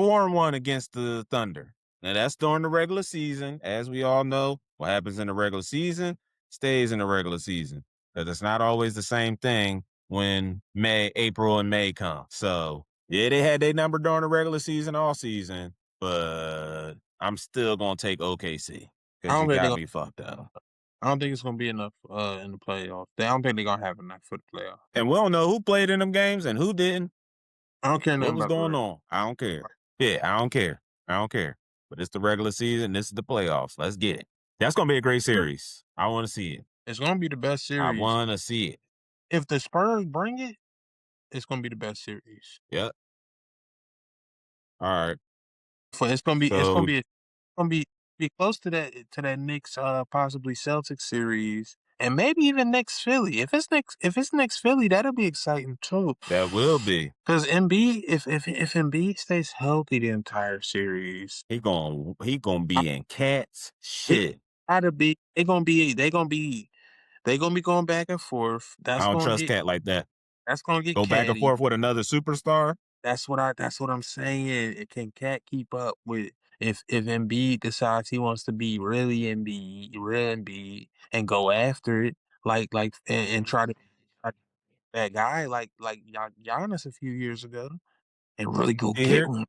4-1 against the Thunder. Now that's during the regular season. As we all know, what happens in the regular season stays in the regular season. Because it's not always the same thing when April and May come. So yeah, they had their number during the regular season all season, but I'm still gonna take OKC I because don't you think they got gonna, me fucked up. I don't think it's gonna be enough in the playoffs. I don't think they're gonna have enough for the playoffs. And we don't know who played in them games and who didn't. I don't care What nothing was about the going Raiders. on? I don't care. Yeah, I don't care. I don't care. But it's the regular season. This is the playoffs. Let's get it. That's gonna be a great series. I want to see it. It's gonna be the best I series. want to see it. If the Spurs bring it, it's gonna be the best series. Yep. All right. It's gonna be So be close to that Knicks possibly Celtics series, and maybe even next Philly. If it's next Philly, that'll be exciting too. that will be. Because Embiid, if Embiid stays healthy the entire series, He gonna be in cats it shit. gotta be they gonna be going back and forth. I don't trust Cat like that. That's gonna get Go back and catty. forth with another superstar. That's what I'm saying. Can Cat keep up with if Embiid decides he wants to be really Embiid, real Embiid, and go after it, and try to that guy like Giannis a few years ago, and really go You get hear? one.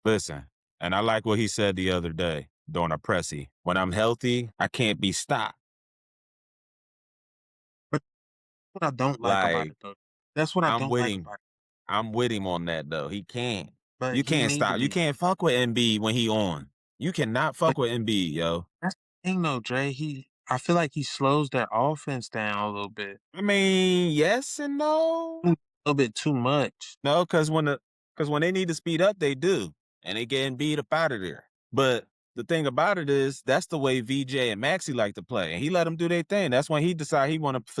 Listen, and I like what he said the other day during a pressy. When I'm healthy, I can't be stopped. But what I don't like about Like it though, that's what I I'm don't with like him. about it. I'm with him on that though. He can't. But You he can't need to stop. You be. can't fuck with Embiid when he on. You cannot But fuck with Embiid, yo. that's the thing though, Dre. I feel like he slows their offense down a little bit, I mean, yes and no. a little bit too much. No, because when they need to speed up, they do, and they get Embiid up out of there. But the thing about it is, that's the way VJ and Maxi like to play, and he let them do their thing. That's when he decided he want to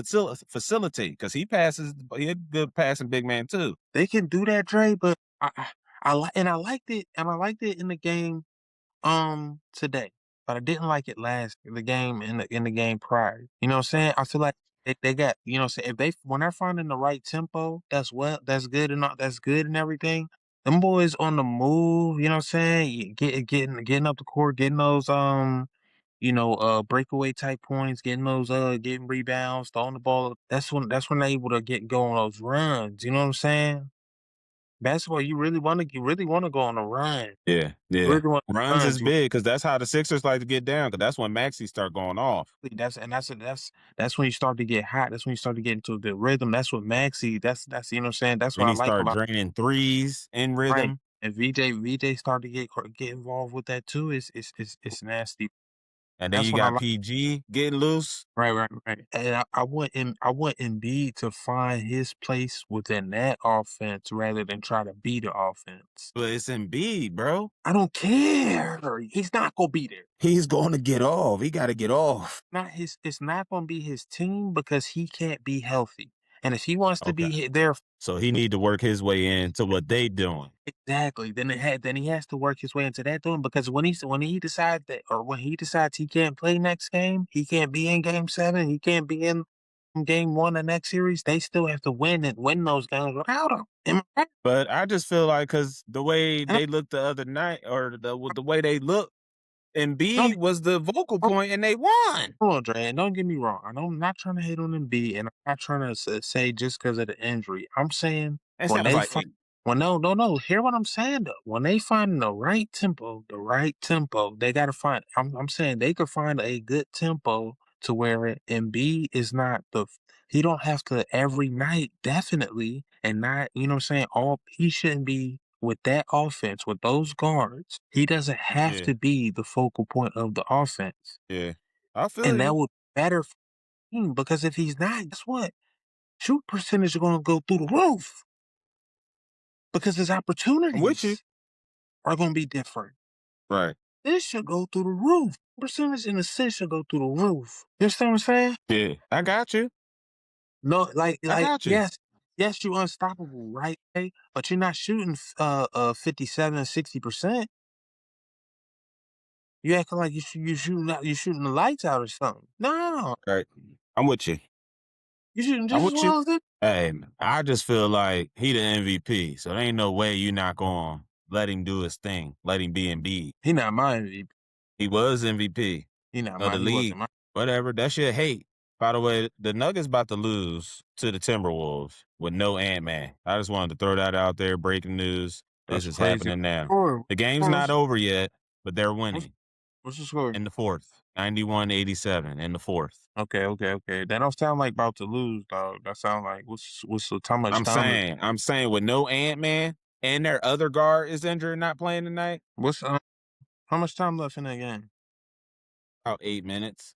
facilitate because he passes. He a good passing big man too. They can do that, Dre, but I liked it, and I liked it in the game today, but I didn't like it the game in the game prior. You know what I'm saying? I feel like they got, you know what I'm saying, if when they're finding the right tempo, that's good and that's good and everything. Them boys on the move, you know what I'm saying? Getting up the court, getting those breakaway type points, getting those getting rebounds, throwing the ball. That's when they're able to get going those runs. You know what I'm saying? Basketball, you really wanna go on a run. Yeah, You yeah. really want Runs runs. is big because that's how the Sixers like to get down. Because that's when Maxi start going off. That's when you start to get hot. That's when you start to get into the rhythm. That's what Maxi. That's you know what I'm saying. That's what Then I he like start about draining threes in right. rhythm, And VJ start to get involved with that too. It's nasty. and then That's you what I got like. PG getting loose. Right. And I want Embiid to find his place within that offense rather than try to beat the offense. But it's Embiid, bro. I don't care. He's not gonna be there. He's going to get off. He got to get off. It's not gonna be his team because he can't be healthy. And if he wants to Okay. be there So he need to work his way into what they doing. exactly, then he has to work his way into that doing because when he decides that or when he decides he can't play next game, he can't be in game 7, he can't be in game 1 the next series, they still have to win those games without him. Am I right? But I just feel like because the way And they looked the other night, or the way they look, Embiid Don't was the vocal hold point and they won. on, Dre, and don't get me wrong. I'm not trying to hate on Embiid, and I'm not trying to say just because of the injury. I'm saying It when sounds they like find no. Hear what I'm saying though. When they find the right tempo, they gotta find. I'm saying they could find a good tempo to where Embiid is not the. He don't have to every night, definitely, and not. You know what I'm saying. All he shouldn't be with that offense with those guards. He doesn't have yeah, to be the focal point of the offense, yeah. I feel and that you. would be better for him because if he's not, guess what? Shoot percentage is going to go through the roof because his I'm with you. opportunities are going to be different. Right. This should go through the roof. Percentage and assists should go through the roof. You understand what I'm saying? Yeah. I got you. No, I got you. yes, you're unstoppable, right? Okay? But you're not shooting 57, 60%. You acting like you shooting the lights out or something. No, Right. I'm with you. you shooting I'm just as with you. well as it. Hey, I just feel like he the MVP, so there ain't no way you not gonna let him do his thing. Let him be Embiid. He not my MVP. He was MVP He not of the my. He league. wasn't my. Whatever. That shit hate. By the way, the Nuggets about to lose to the Timberwolves with no Ant-Man. I just wanted to throw that out there. Breaking news. This That's is crazy. happening now. Score. The game's not Scores. over yet, but they're What's, winning what's the score? in the fourth. 91-87 in the fourth. Okay. That don't sound like about to lose, dog. That sound like what's how much time is I'm saying with no Ant-Man and their other guard is injured, not playing tonight, what's how much time left in that game? about 8 minutes.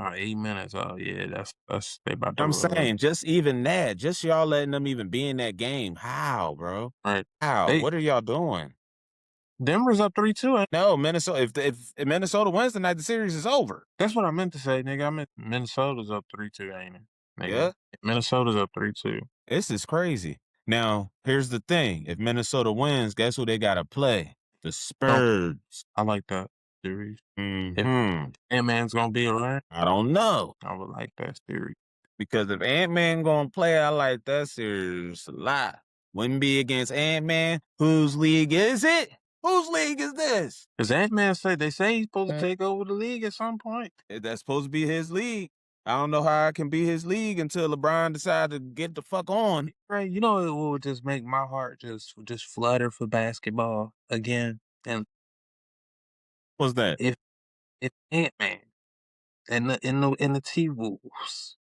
8 minutes. Oh yeah, that's they about I'm to saying just even that, just y'all letting them even be in that game. How, bro? right. How? They What are y'all doing? Denver's up 3-2. No, Minnesota. If Minnesota wins tonight, the series is over. That's what I meant to say, nigga. I meant Minnesota's up 3-2, ain't it? Nigga. Yeah, Minnesota's up 3-2. this is crazy. Now, here's the thing: if Minnesota wins, guess who they got to play? The Don't Spurs. I like that series. If Hmm. Ant-Man's gonna be around, I don't know. I would like that series. Because if Ant-Man gonna play, I like that series a lot. Wouldn't be against Ant-Man. Whose league is it? Whose league is this? Cause Ant-Man they say he's supposed to take over the league at some point. That's supposed to be his league. I don't know how it can be his league until LeBron decides to get the fuck on. Right, you know it would just make my heart just flutter for basketball again. And What's that? if Ant-Man and the T-Wolves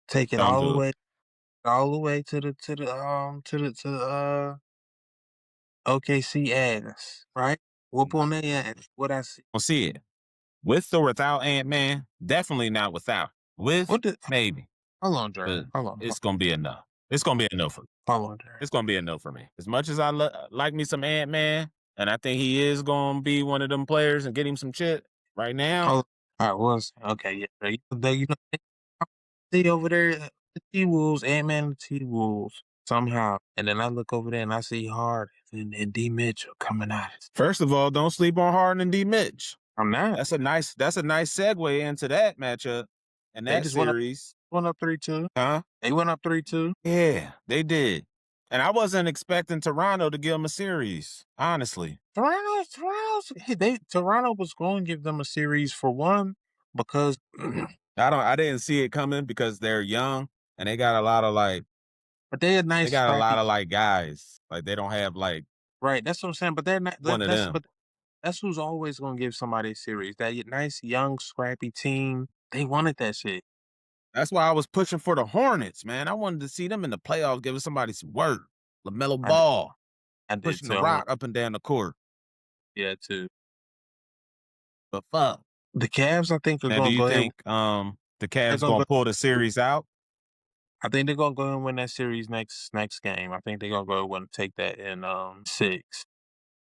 take it Don't do it. all the way to the OKC ass, right? Whoop on their ass. What I see. We'll see it. With or without Ant-Man? Definitely not without. With, What the maybe. hold on, Dre. But Hold on. it's gonna be enough. It's gonna be enough for me. Hold on, Dre. It's gonna be a no for me. As much as I like me some Ant-Man, and I think he is gonna be one of them players and get him some shit right now. Hold all right, okay, yeah. See over there the T-Wolves, Ant-Man and the T-Wolves somehow. And then I look over there and I see Hard and D Mitchell coming out. First of all, don't sleep on Harden and D Mitch. I'm not. That's a nice segue into that matchup and They that just series. went up 3-2. Huh? They went up 3-2. Yeah, they did. And I wasn't expecting Toronto to give them a series, honestly. Toronto was going to give them a series for one because I didn't see it coming because they're young and they got a lot of but they a they nice got a lot scrappy of guys. Like they don't have right. That's what I'm saying. But they're not one of them. but that's who's always gonna give somebody a series. That nice young scrappy team. They wanted that shit. That's why I was pushing for the Hornets, man. I wanted to see them in the playoffs giving somebody some work. LaMelo I did, Ball I did pushing the too. rock up and down the court. Yeah, too. But fuck. The Cavs, I think, are Now, do gonna you go ahead. think the Cavs Gonna gonna go, pull the series out? I think they're gonna go and win that series next game. I think they're gonna go and take that in 6.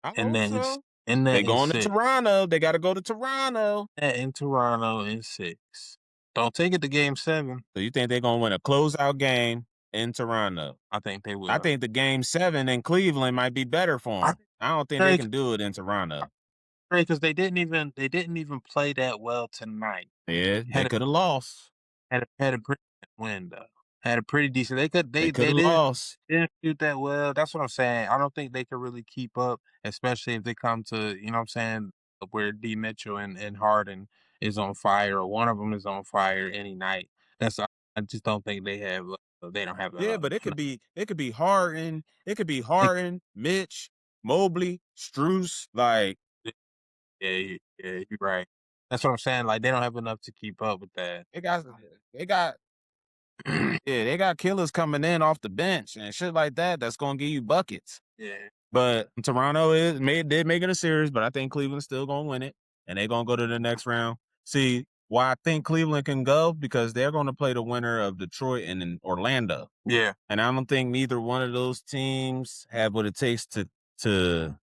I And hope then so. in that They in going to 6. Toronto. They got to go to Toronto. That in Toronto in 6. Don't take it to game 7. So you think they're gonna win a closeout game in Toronto? I think they I will. think the game 7 in Cleveland might be better for them. I don't think they can do it in Toronto. Because they didn't even play that well tonight. Yeah, they could have lost. Had a pretty win though. Had a pretty decent. They could have lost. didn't shoot that well. That's what I'm saying. I don't think they could really keep up, especially if they come to, you know what I'm saying, where D Mitchell and Harden is on fire, or one of them is on fire any night. That's I just don't think they don't have Yeah, enough. but it could be Harden, Mitch, Mobley, Struce. Like Yeah, you're right. That's what I'm saying. Like they don't have enough to keep up with that. they got they got yeah, they got killers coming in off the bench and shit like that. That's gonna give you buckets. Yeah, But Toronto did make it a series, but I think Cleveland's still gonna win it, and they're gonna go to the next round. See why I think Cleveland can go, because they're gonna play the winner of Detroit and in Orlando, yeah. and I don't think neither one of those teams have what it takes to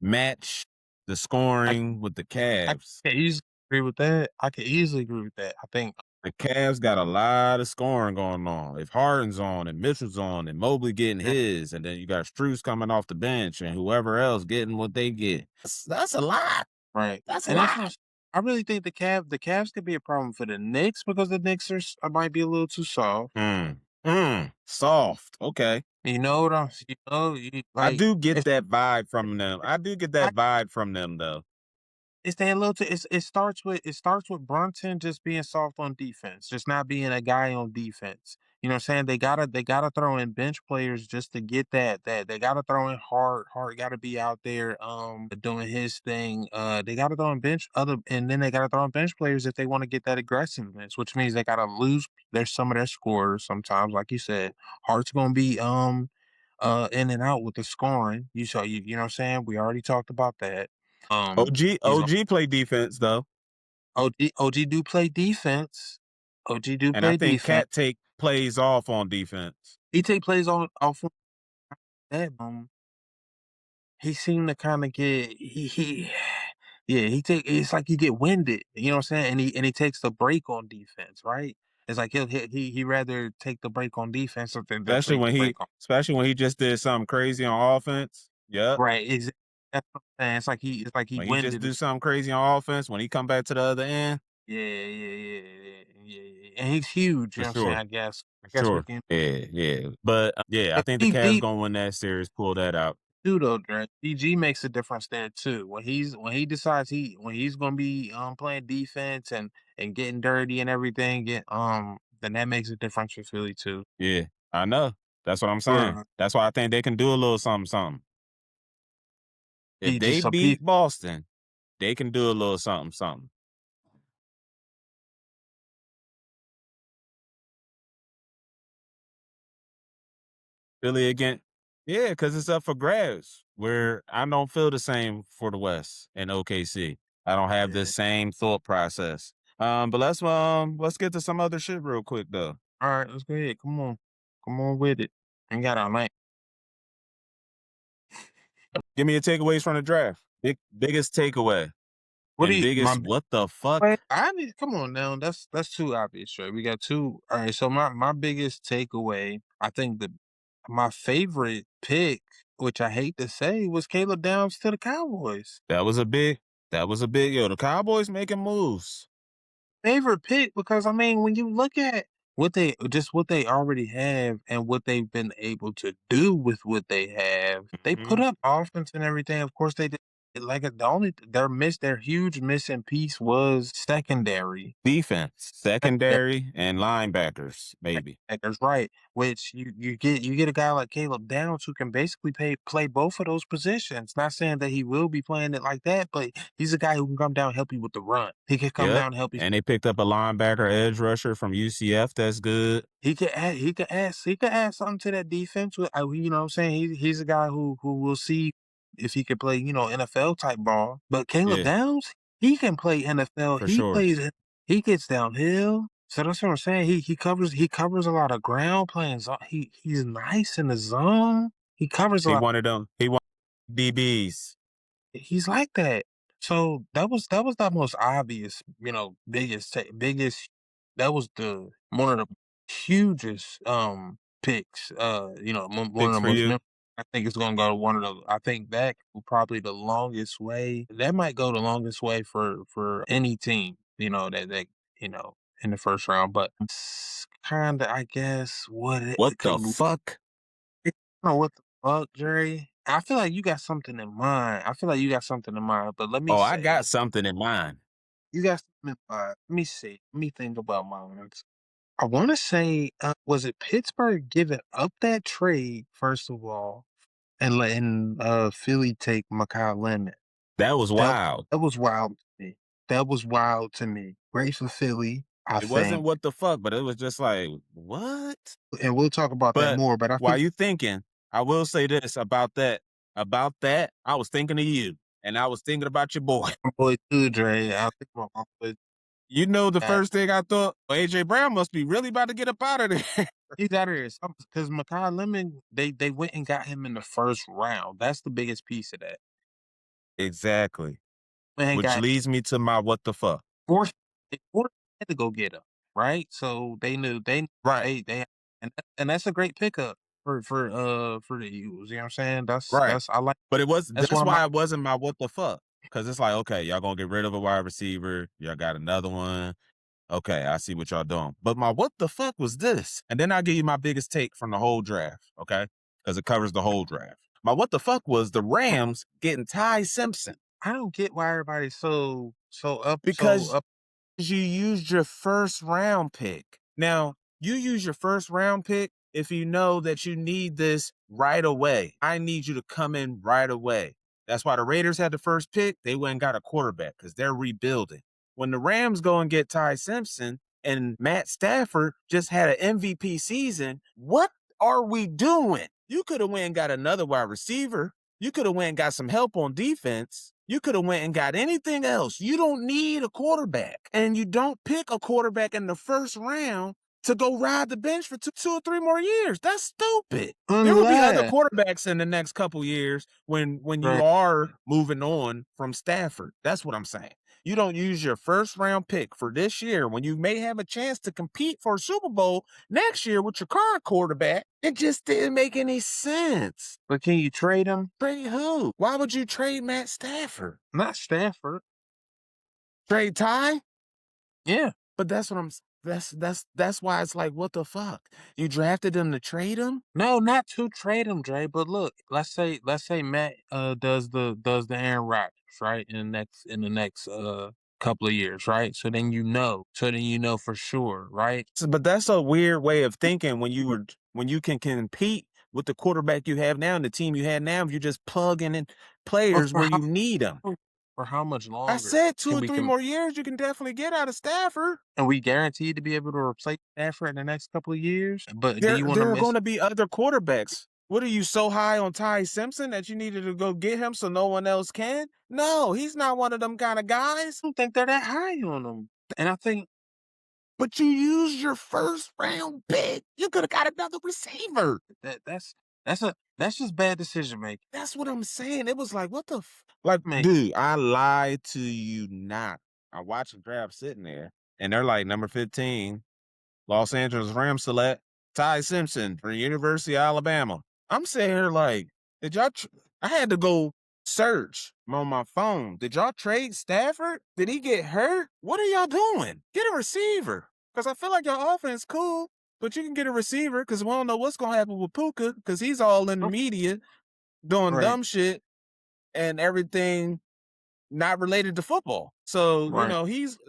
match the I scoring with the I Cavs. can easily agree with that. I can easily agree with that. I think The Cavs got a lot of scoring going on. If Harden's on and Mitchell's on and Mobley getting that his, and then you got Strus coming off the bench and whoever else getting what they get. That's a lot. right, That's a and that's lot. what I really think the Cavs could be a problem for the Knicks because the Knicks might be a little too soft. Soft. Okay. You know what I'm I like, do get it's that vibe from them. I do get that vibe from them though. it's that little t it starts with Brunson just being soft on defense, just not being a guy on defense. You know what I'm saying? They gotta throw in bench players just to get that they gotta throw in Hart. Hart gotta be out there doing his thing. They gotta throw in bench other and then they gotta throw in bench players if they want to get that aggressiveness, which means they gotta lose their some of their scorers sometimes, like you said. Hart's gonna be in and out with the scoring. You know what I'm saying? We already talked about that. He's OG play defense though, OG do play defense. OG do and I play think defense. Cat take plays off on defense. He take plays on off of that. He seemed to kind of get he yeah, it's like he get winded, you know what I'm saying? And he takes the break on defense, right? It's like he rather take the break on defense than Especially take the when break he on especially when he just did something crazy on offense. Yep. right. That's what I'm saying. It's like he When he just winded. do something crazy on offense, when he come back to the other end, Yeah. And he's huge, you for know what I'm saying? sure. I guess. I For guess we sure. can. Yeah. But yeah, I think the Deep, Cavs deep gonna win that series, pull that out. too though, Dre. DG makes a difference there too. When he decides when he's gonna be playing defense and getting dirty and everything, then that makes a difference for Philly too. Yeah, I know. That's what I'm saying. Sure. That's why I think they can do a little something, something. If PG they so P beat Boston, they can do a little something, something. Philly again. Yeah, because it's up for grabs. Where I don't feel the same for the West and OKC. I don't have yeah. this same thought process. But let's get to some other shit real quick though. All right, let's go ahead. Come on. Come on with it. Ain't got our night. Give me your takeaways from the draft. Biggest takeaway What do and you my biggest what the fuck? Wait, I need come on now. That's too obvious, right? We got two. All right, so my biggest takeaway, I think my favorite pick, which I hate to say, was Caleb Downs to the Cowboys. That was a big. That was a big. Yo, the Cowboys making moves. Favorite pick because I mean, when you look at what they already have and what they've been able to do with what they have, they put Mhm. up offense and everything. Of course, they did. Like their huge missing piece was secondary. Defense, secondary, and linebackers, maybe. That's right. Which you get a guy like Caleb Downs who can basically play both of those positions. Not saying that he will be playing it like that, but he's a guy who can come down and help you with the run. He can come Yep. down and help you. And they picked up a linebacker edge rusher from UCF. That's good. He could add something to that defense. You know what I'm saying? He's a guy who will see if he could play, NFL type ball. But Caleb Yeah, Downs, he can play NFL. for sure. He gets downhill. So that's what I'm saying. He covers a lot of ground playing. He's nice in the zone. He covers a He lot. wanted them. He wanted DBs. He's like that. So that was the most obvious, biggest. That was the one of the hugest picks. One of Picks the for most. you. I think it's gonna go to one of the. I think that probably the longest way. That might go the longest way for any team. In the first round, but it's kind of I guess what What it the could. fuck? I don't know what the fuck, Jerry. I feel like you got something in mind. I feel like you got something in mind, but let me Oh, I say, got something in mind. you got something in mind. Let me see. Let me think about mine. I want to say, was it Pittsburgh giving up that trade first of all, and letting Philly take Mekhi Lemon? That was That wild. that was wild to me. That was wild to me. Great for Philly, I It wasn't think, what the fuck, but it was just like, what? and we'll talk about that But more. But I while think you thinking, I will say this about that. About that, I was thinking of you, and I was thinking about your boy. my boy too, Dre. I think about my boy. You know, the That first thing I thought, AJ Brown must be really about to get up out of there. he's out of here because Mekhi Lemon, they went and got him in the first round. That's the biggest piece of that. Exactly. Went and Which got leads me to my what the fuck. forced. They forced had to go get him, right? So they knew Right. they and that's a great pickup for the Eagles. You know what I'm saying? Right. That's I like. But That's that's one of my. why it wasn't my what the fuck. Cause it's like, okay, y'all gonna get rid of a wide receiver. Y'all got another one. Okay, I see what y'all doing. But my what the fuck was this? And then I'll give you my biggest take from the whole draft, okay? Because it covers the whole draft. My what the fuck was the Rams getting Ty Simpson I don't get why everybody's so because up. you used your first round pick. Now, you use your first round pick if you know that you need this right away. I need you to come in right away. That's why the Raiders had the first pick. They went and got a quarterback because they're rebuilding. When the Rams go and get Ty Simpson and Matt Stafford just had an MVP season, what are we doing? You could have went and got another wide receiver. You could have went and got some help on defense. You could have went and got anything else. You don't need a quarterback. And you don't pick a quarterback in the first round to go ride the bench for two or three more years. That's stupid. There will be other Unless quarterbacks in the next couple years when you right, are moving on from Stafford. That's what I'm saying. You don't use your first round pick for this year when you may have a chance to compete for a Super Bowl next year with your current quarterback. It just didn't make any sense. but can you trade him? Trade who? Why would you trade Matt Stafford? Not Stafford. Trade Ty? Yeah. But that's what I'm that's why it's like, what the fuck? You drafted him to trade him? No, not to trade him, Dre. But look, let's say Matt does the Aaron Rodgers, right? In the next couple of years, right? So then you know for sure, right? But that's a weird way of thinking when you can compete with the quarterback you have now and the team you have now if you just plugging in But players where you need them. for how much I longer said 2 can or we 3 can more years you can definitely get out of Stafford. and we guaranteed to be able to replace Stafford in the next couple of years? But do you want to There are miss? gonna be other quarterbacks. What are you so high on Ty Simpson that you needed to go get him so no one else can? No, he's not one of them kind of guys. I don't think they're that high on him, and I think But you used your first round pick. You could have got another receiver. that's just bad decision making. That's what I'm saying. It was like, what the like, Make dude, I lied to you not. I watched the draft sitting there, and they're like number 15, Los Angeles Rams select Ty Simpson from University of Alabama. I'm sitting here like, did y'all? I had to go search on my phone. Did y'all trade Stafford? Did he get hurt? What are y'all doing? Get a receiver. Because I feel like your offense cool, but you can get a receiver because we don't know what's going to happen with Puka because he's all in the media doing right, dumb shit and everything not related to football. So, you right. know,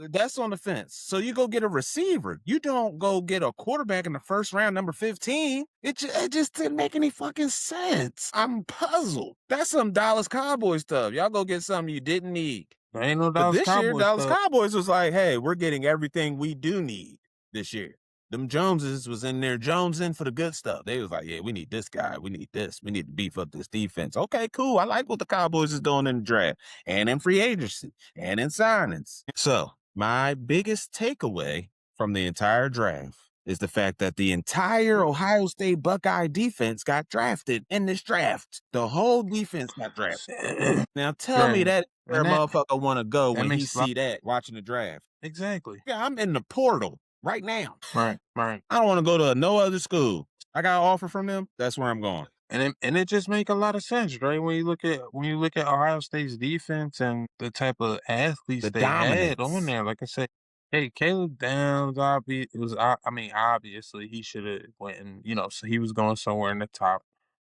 that's on the fence. So you go get a receiver. You don't go get a quarterback in the first round, number 15. It just didn't make any fucking sense. I'm puzzled. That's some Dallas Cowboys stuff. Y'all go get something you didn't need. There ain't no But Dallas this year, Cowboys Dallas stuff. Cowboys was like, hey, we're getting everything we do need this year. Them Joneses was in there jonesing for the good stuff. They was like, yeah, we need this guy. We need this. We need to beef up this defense. Okay, cool. I like what the Cowboys is doing in the draft and in free agency and in signings. So my biggest takeaway from the entire draft is the fact that the entire Ohio State Buckeye defense got drafted in this draft. The whole defense got drafted. Now tell me Right. that where And a motherfucker want to go that when he makes a lot see that watching the draft. exactly. Yeah, I'm in the portal right now. Right, right. I don't want to go to no other school. I got an offer from them. That's where I'm going. And it just make a lot of sense, right? When you look at Ohio State's defense and the type of athletes The they had on dominance. there, like I said, hey, Caleb Downs, obviously he should have went and so he was going somewhere in the top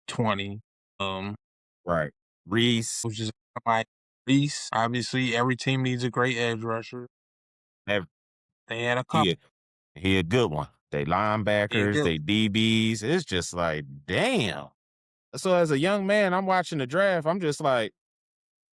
20. Um, Right. Reese. which is like Reese. Obviously, every team needs a great edge rusher. Ev- They had a He couple. he a good one. They He a linebackers, good they DBs. It's just like, damn. So as a young man, I'm watching the draft. I'm just like,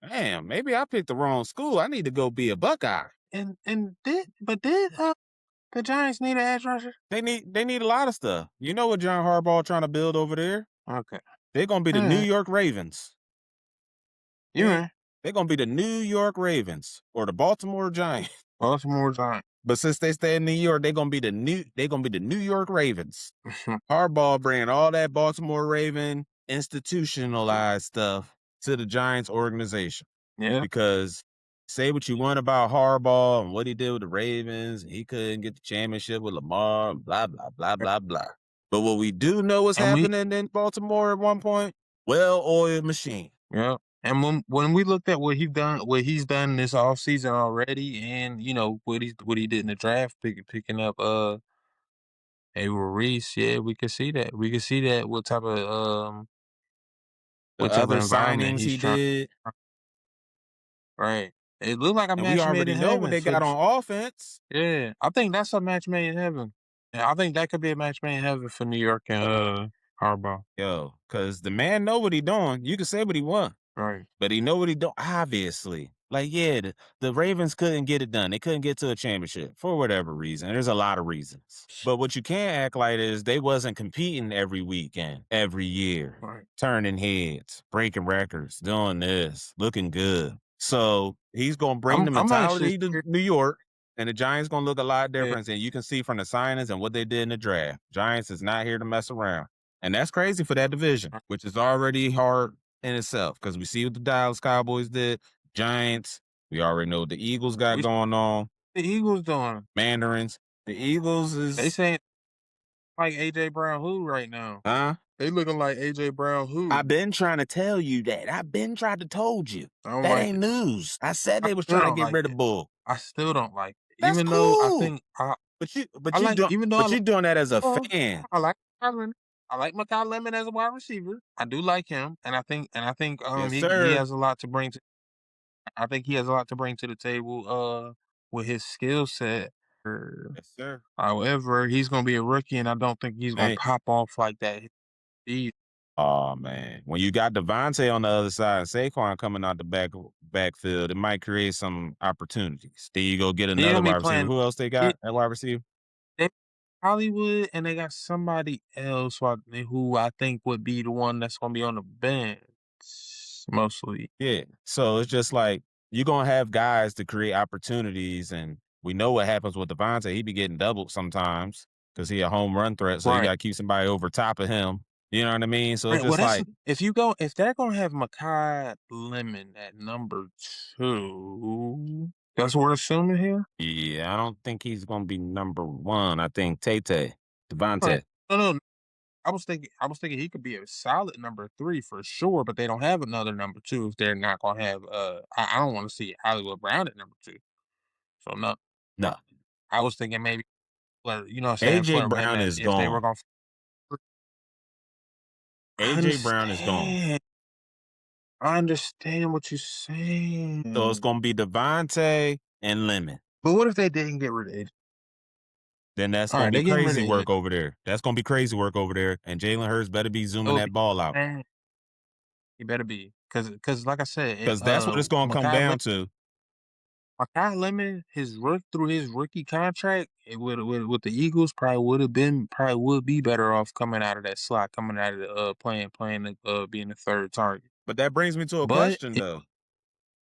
damn, maybe I picked the wrong school. I need to go be a Buckeye. and did the Giants need an edge rusher? They need a lot of stuff. You know what John Harbaugh trying to build over there? Okay. They're gonna be the New York Ravens. You right. They're gonna be the New York Ravens or the Baltimore Giants. Baltimore Giants. But since they stay in New York, they're gonna be the New York Ravens. Harbaugh bringing all that Baltimore Raven institutionalized stuff to the Giants organization. Yeah. Because say what you want about Harbaugh and what he did with the Ravens, he couldn't get the championship with Lamar, blah, blah, blah, blah, blah. But what we do know is happening in Baltimore at one point, well-oiled machine. Yeah. And when we looked at what he's done this offseason already, and what he did in the draft, picking up Reese, yeah, we could see that. We could see that The what type of other environment signings he's he trying. did, Right. It looked like a and we match made already in know what heaven they for got on offense. yeah. I think that's a match made in heaven. Yeah, I think that could be a match made in heaven for New York and Harbaugh. Yo, because the man know what he doing. You can say what he want. Right. But he know what he doing, obviously. Like, yeah, the Ravens couldn't get it done. They couldn't get to a championship for whatever reason. There's a lot of reasons. But what you can't act like is they wasn't competing every weekend, every year, Right. turning heads, breaking records, doing this, looking good. So he's going to bring the mentality to New York, and the Giants going to look a lot different. And you can see from the signings and what they did in the draft. Giants is not here to mess around. And that's crazy for that division, which is already hard in itself because we see what the Dallas Cowboys did, Giants. We already know what the Eagles got going on. The Eagles doing Mandarins. The Eagles is they saying like AJ Brown who right now? huh? They looking like AJ Brown who? I've been trying to tell you that. I've been trying to told you. That That like ain't it. news. I said I they was still trying to don't get like rid it. of Bull. I still don't like it. That's Even though I cool. think But you even though you're doing that as a fan. I like Lemon. I like Mekhi Lemon as a wide receiver. I do like him, and I think Yes, he sir. has a lot to bring to. I think he has a lot to bring to the table. With his skill set. Yes, sir. However, he's gonna be a rookie, and I don't think he's gonna pop off like that. Oh man, when you got Devontae on the other side and Saquon coming out the backfield, it might create some opportunities. Then you go get He another gonna be wide receiver. playing. Who else they got at wide receiver? They Hollywood, and they got somebody else who I think would be the one that's gonna be on the bench mostly. Yeah. So it's just like you're gonna have guys to create opportunities, and we know what happens with Devontae. He be getting doubled sometimes because he a home run threat. So you Right. gotta keep somebody over top of him. You know what I mean? So it's Right. Well, just like if they're gonna have Mekhi Lemon at number 2, that's what we're assuming here. yeah, I don't think he's gonna be number one. I think Tay Devontae. Right. No. I was thinking he could be a solid number 3 for sure, but they don't have another number 2 if they're not gonna have. I don't want to see Hollywood Brown at number 2. So no. No. I was thinking maybe flirt, you know what I'm saying? AJ Flirt with him Brown at, is if they were gone. gonna. AJ Brown is gone. I understand what you're So saying. it's gonna be Devontae and Lemon. But what if they didn't get rid of AJ? Then that's All gonna right, be they getting rid crazy of work AJ. over there. That's gonna be crazy work over there. And Jalen Hurts better be zooming that ball out. He better be, cause like I said, Because that's what it's gonna come down to. Mekhi Lemon, through his rookie contract, it would with the Eagles probably would be better off coming out of that slot, coming out of the being the third target. But that brings me to a But question though.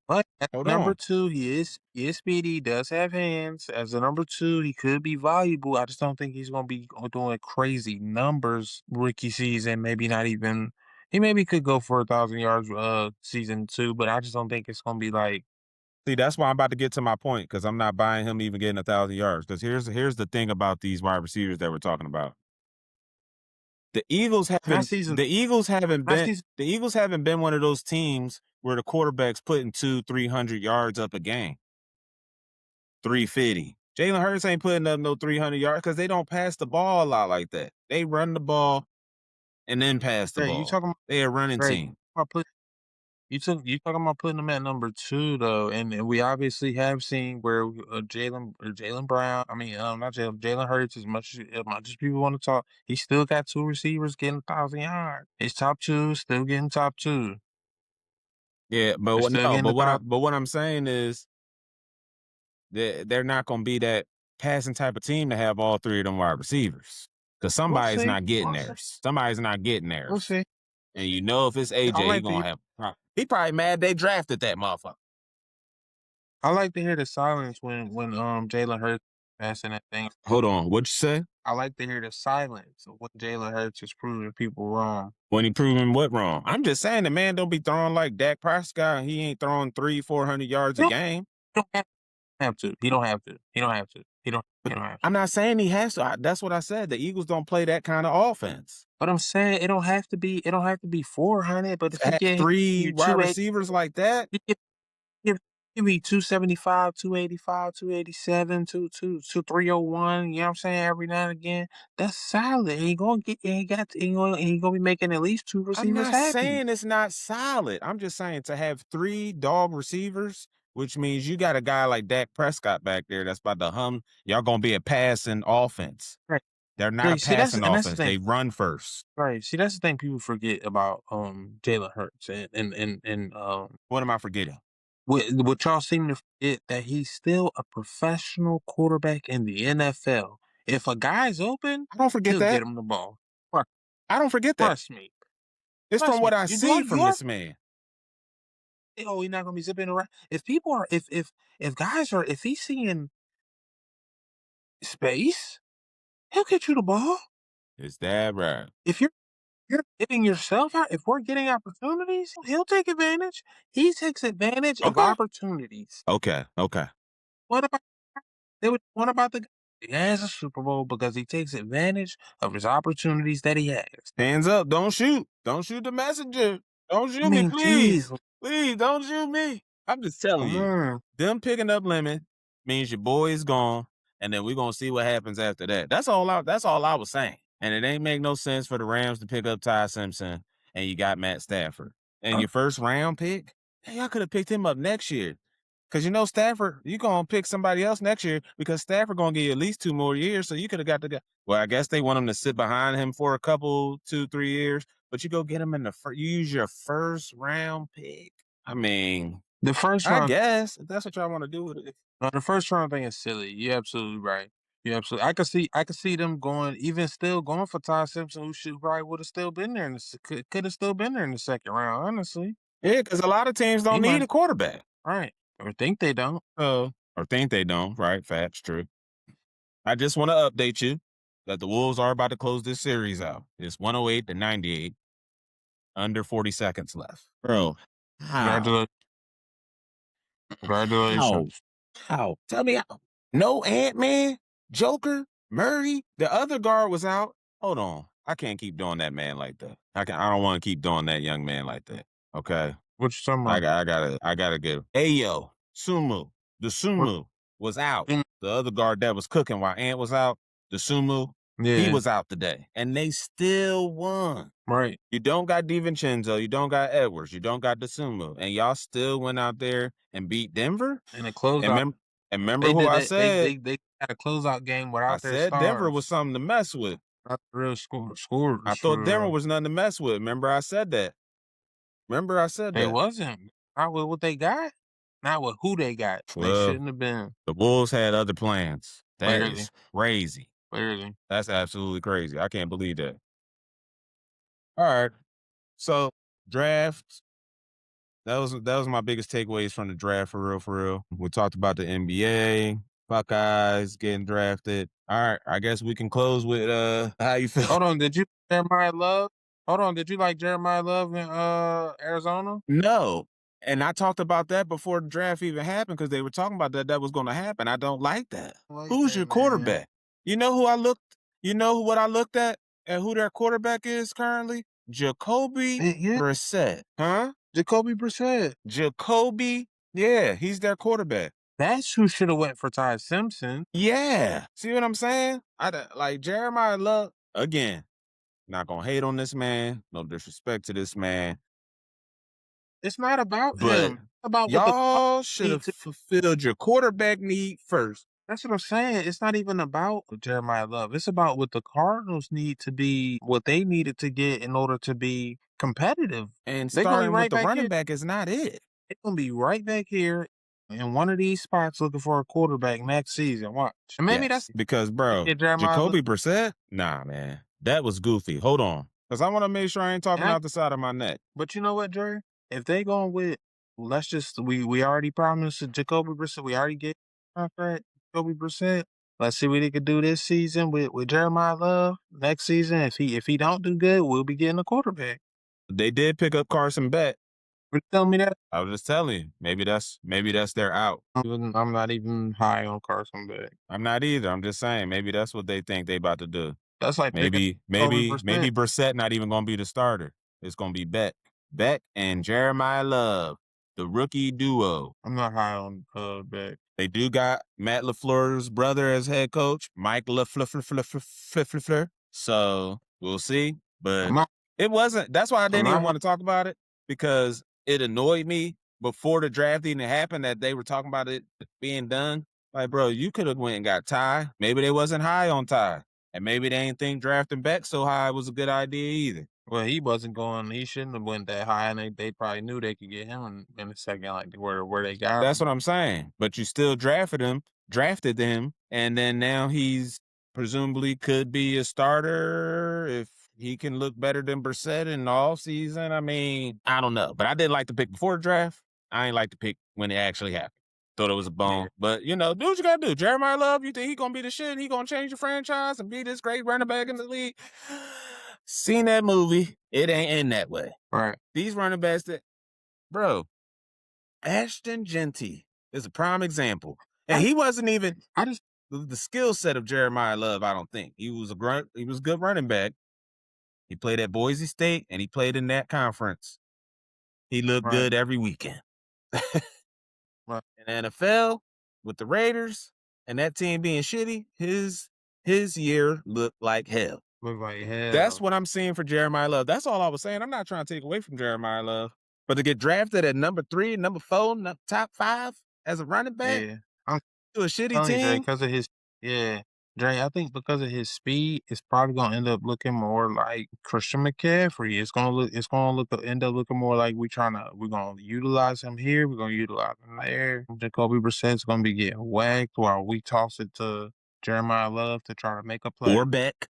But at Hold number on. 2, he is speedy, he does have hands. As a number 2, he could be valuable. I just don't think he's gonna be doing crazy numbers rookie season. Maybe not even. He maybe could go for 1,000 yards season 2, but I just don't think it's gonna be like. See, that's why I'm about to get to my point, because I'm not buying him even getting 1,000 yards. Because here's the thing about these wide receivers that we're talking about. The Eagles haven't been one of those teams where the quarterback's putting 200-300 yards up a game. 350. Jalen Hurts ain't putting up no 300 yards because they don't pass the ball a lot like that. They run the ball and then pass the ball. You talking about They're a running team. You talking about putting him at number 2 though, and we obviously have seen where Jalen Brown, I mean, not Jalen Hurts, as much as people want to talk, he still got 2 receivers getting 1,000 yards. His top 2 still getting top 2. Yeah, but They're still getting but what I'm saying is they're not gonna be that passing type of team to have all 3 of them wide receivers. Because We'll somebody's see. not getting We'll see. theirs. Somebody's not getting We'll theirs. see. And you know if it's I AJ, he like to hear gonna have he probably mad they drafted that motherfucker. I like to hear the silence when Jalen Hurts passing that thing. Hold on, what'd you say? I like to hear the silence of when Jalen Hurts is proving people wrong. When he proving what wrong? I'm just saying the man don't be throwing like Dak Prescott. He ain't throwing 300-400 yards a He game. don't have to. He don't have to. He don't have to. He don't have to. I'm not saying he has to. That's what I said. The Eagles don't play that kind of offense. But I'm saying it don't have to be 400, but if To you have get 3 you wide 280, receivers like that, you give me 275, 285, 287, 301, you know what I'm saying, every now and again. That's solid. He gonna be making at least 2 I'm receivers not happy. saying it's not solid. I'm just saying to have 3 dog receivers, which means you got a guy like Dak Prescott back there that's about to hum. Y'all gonna be a passing offense. Right. They're not a Right. See, passing that's the offense. thing. They run first. Right. See, that's the thing people forget about Jalen Hurts and What am I forgetting? what y'all seem to forget that he's still a professional quarterback in the NFL. If a guy's open, I don't forget he'll get that. him the ball. Trust, I don't forget that. trust me. It's from Trust what me. I You see are from this man. oh, he's not gonna be zipping around. If people are if guys are if he's seeing space, he'll get you the ball. Is that right? If you're getting yourself out, if we're getting opportunities, he'll take advantage. He takes advantage of Okay. opportunities. Okay. Okay. What about what about the guy? He has a Super Bowl because he takes advantage of his opportunities that he has. Hands up. Don't shoot. Don't shoot the messenger. Don't I shoot me, mean, please. geez, Please don't shoot me. I'm just telling come you. on. Them picking up Lemon means your boy is gone, and then we're gonna see what happens after that. That's all I was saying. And it ain't make no sense for the Rams to pick up Ty Simpson and you got Matt Stafford. And your first round pick, hey, y'all could have picked him up next year. Cause you know Stafford, you gonna pick somebody else next year because Stafford gonna give you at least 2 more years. So you could have got the guy. Well, I guess they want him to sit behind him for a couple, 2, 3 years. But you go get him in the first. You use your first round pick. I mean, The first I round, guess if that's what y'all want to do with it. the first round thing is silly. You're absolutely right. You absolutely. I could see them going, even still going for Ty Simpson, who should probably would have still been there could have still been there in the second round. Honestly, Yeah, because a lot of teams he don't need might a quarterback. right or think they don't. Or think they don't. Right? Facts. True. I just want to update you that the Wolves are about to close this series out. It's 108-98, under 40 seconds left. Bro, how? Congratulations. How? Congratulations. How? Tell me how. No Ant-Man, Joker, Murray. The other guard was out. Hold on. I can't keep doing that man like that. I don't want to keep doing that young man like that. Okay. What you talking about? I gotta give. Ayo, Sumu. The What, Sumu was out. mm, The other guard that was cooking while Ant was out, the Sumu, he yeah, was out today. And they still won. right. You don't got DiVincenzo, you don't got Edwards, you don't got the Sumu, and y'all still went out there and beat Denver? And the closeout. And, remember They who did I that. said? They had a closeout game I without their said Denver was stars. something to mess with. Not the real scores I thought for Denver real. was nothing to mess with. Remember I said that. Remember I said They that. wasn't. Not with what they got. Not with who they got. They Well, shouldn't have been. the Wolves had other plans. That Clearly. is crazy. Clearly. That's absolutely crazy. I can't believe that. All right. So draft. That was my biggest takeaways from the draft for real, for real. We talked about the NBA, Buckeyes getting drafted. All right, I guess we can close with how you feel. Hold on, did you Jeremiah Love? Hold on, did you like Jeremiah Love in Arizona? No. And I talked about that before the draft even happened because they were talking about that was going to happen. I don't like that. Like Who's that, your man. quarterback? You know who I looked? You know what I looked at and who their quarterback is currently? Jacoby Yeah, Brissett. Huh? Jacoby Brissett. Jacoby. Yeah, he's their quarterback. That's who should have went for Ty Simpson. Yeah. See what I'm saying? Like Jeremiah Love, again, not going to hate on this man. No disrespect to this man. It's not about But him. It's about what the y'all should need have to. fulfilled your quarterback need first That's what I'm saying. It's not even about Jeremiah Love. It's about what the Cardinals need to be, what they needed to get in order to be competitive. and They're gonna be starting with right the back running here. back is not it. They're gonna be right back here in one of these spots looking for a quarterback next season. Watch. And maybe that's Yes, because they bro, get Jeremiah Love. Jacoby Brissett, nah, man, that was goofy. Hold on, because I want to make sure I ain't And talking out the side of my neck. but you know what, Dre? If they going with, let's just we already promised Jacoby Brissett. We already get contract Jacoby Brissett. Let's see what he could do this season with Jeremiah Love. Next season, if he don't do good, we'll be getting a quarterback. They did pick up Carson Beck. You telling me that? I was just telling you, maybe that's their out. I'm not even high on Carson Beck. I'm not either. I'm just saying, maybe that's what they think they about to do. That's like picking Maybe, Jacoby maybe, Brissett. maybe Brissett not even gonna be the starter. It's gonna be Beck and Jeremiah Love, the rookie duo. I'm not high on Beck. They do got Matt LaFleur's brother as head coach, Mike LaFleur. So we'll see. But I'm not. it wasn't. That's why I I'm didn't even not. want to talk about it, because it annoyed me before the draft even happened that they were talking about it being done. Like, bro, you could have went and got Ty. Maybe they wasn't high on Ty. And maybe they ain't think drafting Beck so high was a good idea either. Well, he wasn't going. He shouldn't have went that high, and they probably knew they could get him in the second, like where they got That's him. what I'm saying. But you still drafted him, and then now he's presumably could be a starter if he can look better than Brissett in the offseason. I mean, I don't know. But I didn't like the pick before the draft. I ain't like the pick when it actually happened. Thought it was a bone. Yeah. But, do what you got to do. Jeremiah Love, you think he going to be the shit? He going to change the franchise and be this great running back in the league? Seen that movie. It ain't in that way. Right. These running backs bro, Ashton Genty is a prime example. And he wasn't even the skill set of Jeremiah Love, I don't think. He was a good running back. He played at Boise State and he played in that conference. He looked good every weekend. Right. In the NFL, with the Raiders and that team being shitty, his year looked like hell. Look like hell. That's what I'm seeing for Jeremiah Love. That's all I was saying. I'm not trying to take away from Jeremiah Love. But to get drafted at number 3, number 4, top 5 as a running back to a shitty team. Because of his, Dre, I think because of his speed, it's probably gonna end up looking more like Christian McCaffrey. End up looking more like we're gonna utilize him here, we're gonna utilize him there. Jacoby Brissett's gonna be getting whacked while we toss it to Jeremiah Love to try to make a play. Or Beck.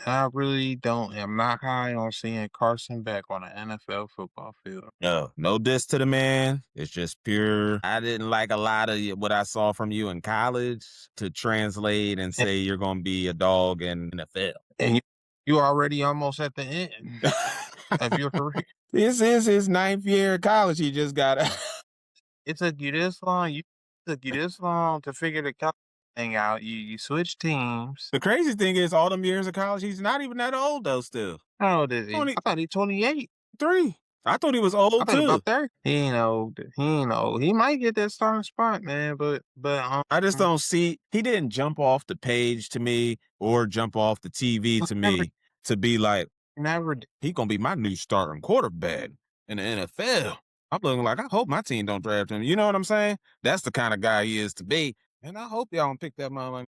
I really am not high on seeing Carson Beck on an NFL football field. No diss to the man. It's just pure. I didn't like a lot of what I saw from you in college to translate and say you're going to be a dog in NFL. And you already almost at the end of your career. This is his 9th year of college. He just got It took you this long. You took you this long to figure the college thing out. You switched teams. The crazy thing is, all them years of college, he's not even that old though. Still, how old is he? I thought he 28. 3. I thought he was old too. About 30. He ain't old. He might get that starting spot, man. But I just don't see. He didn't jump off the page to me or jump off the TV to me to be like, he gonna be my new starting quarterback in the NFL. I'm looking like, I hope my team don't draft him. You know what I'm saying? That's the kind of guy he is to be. And I hope y'all don't pick that motherfucker.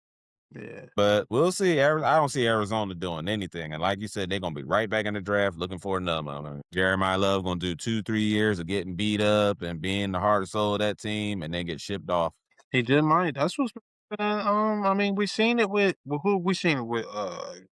Yeah. But we'll see. I don't see Arizona doing anything. And like you said, they're going to be right back in the draft looking for another one. Jeremiah Love going to do 2-3 years of getting beat up and being the heart and soul of that team and then get shipped off. He just might. That's what's I mean, we seen it with who? We seen it with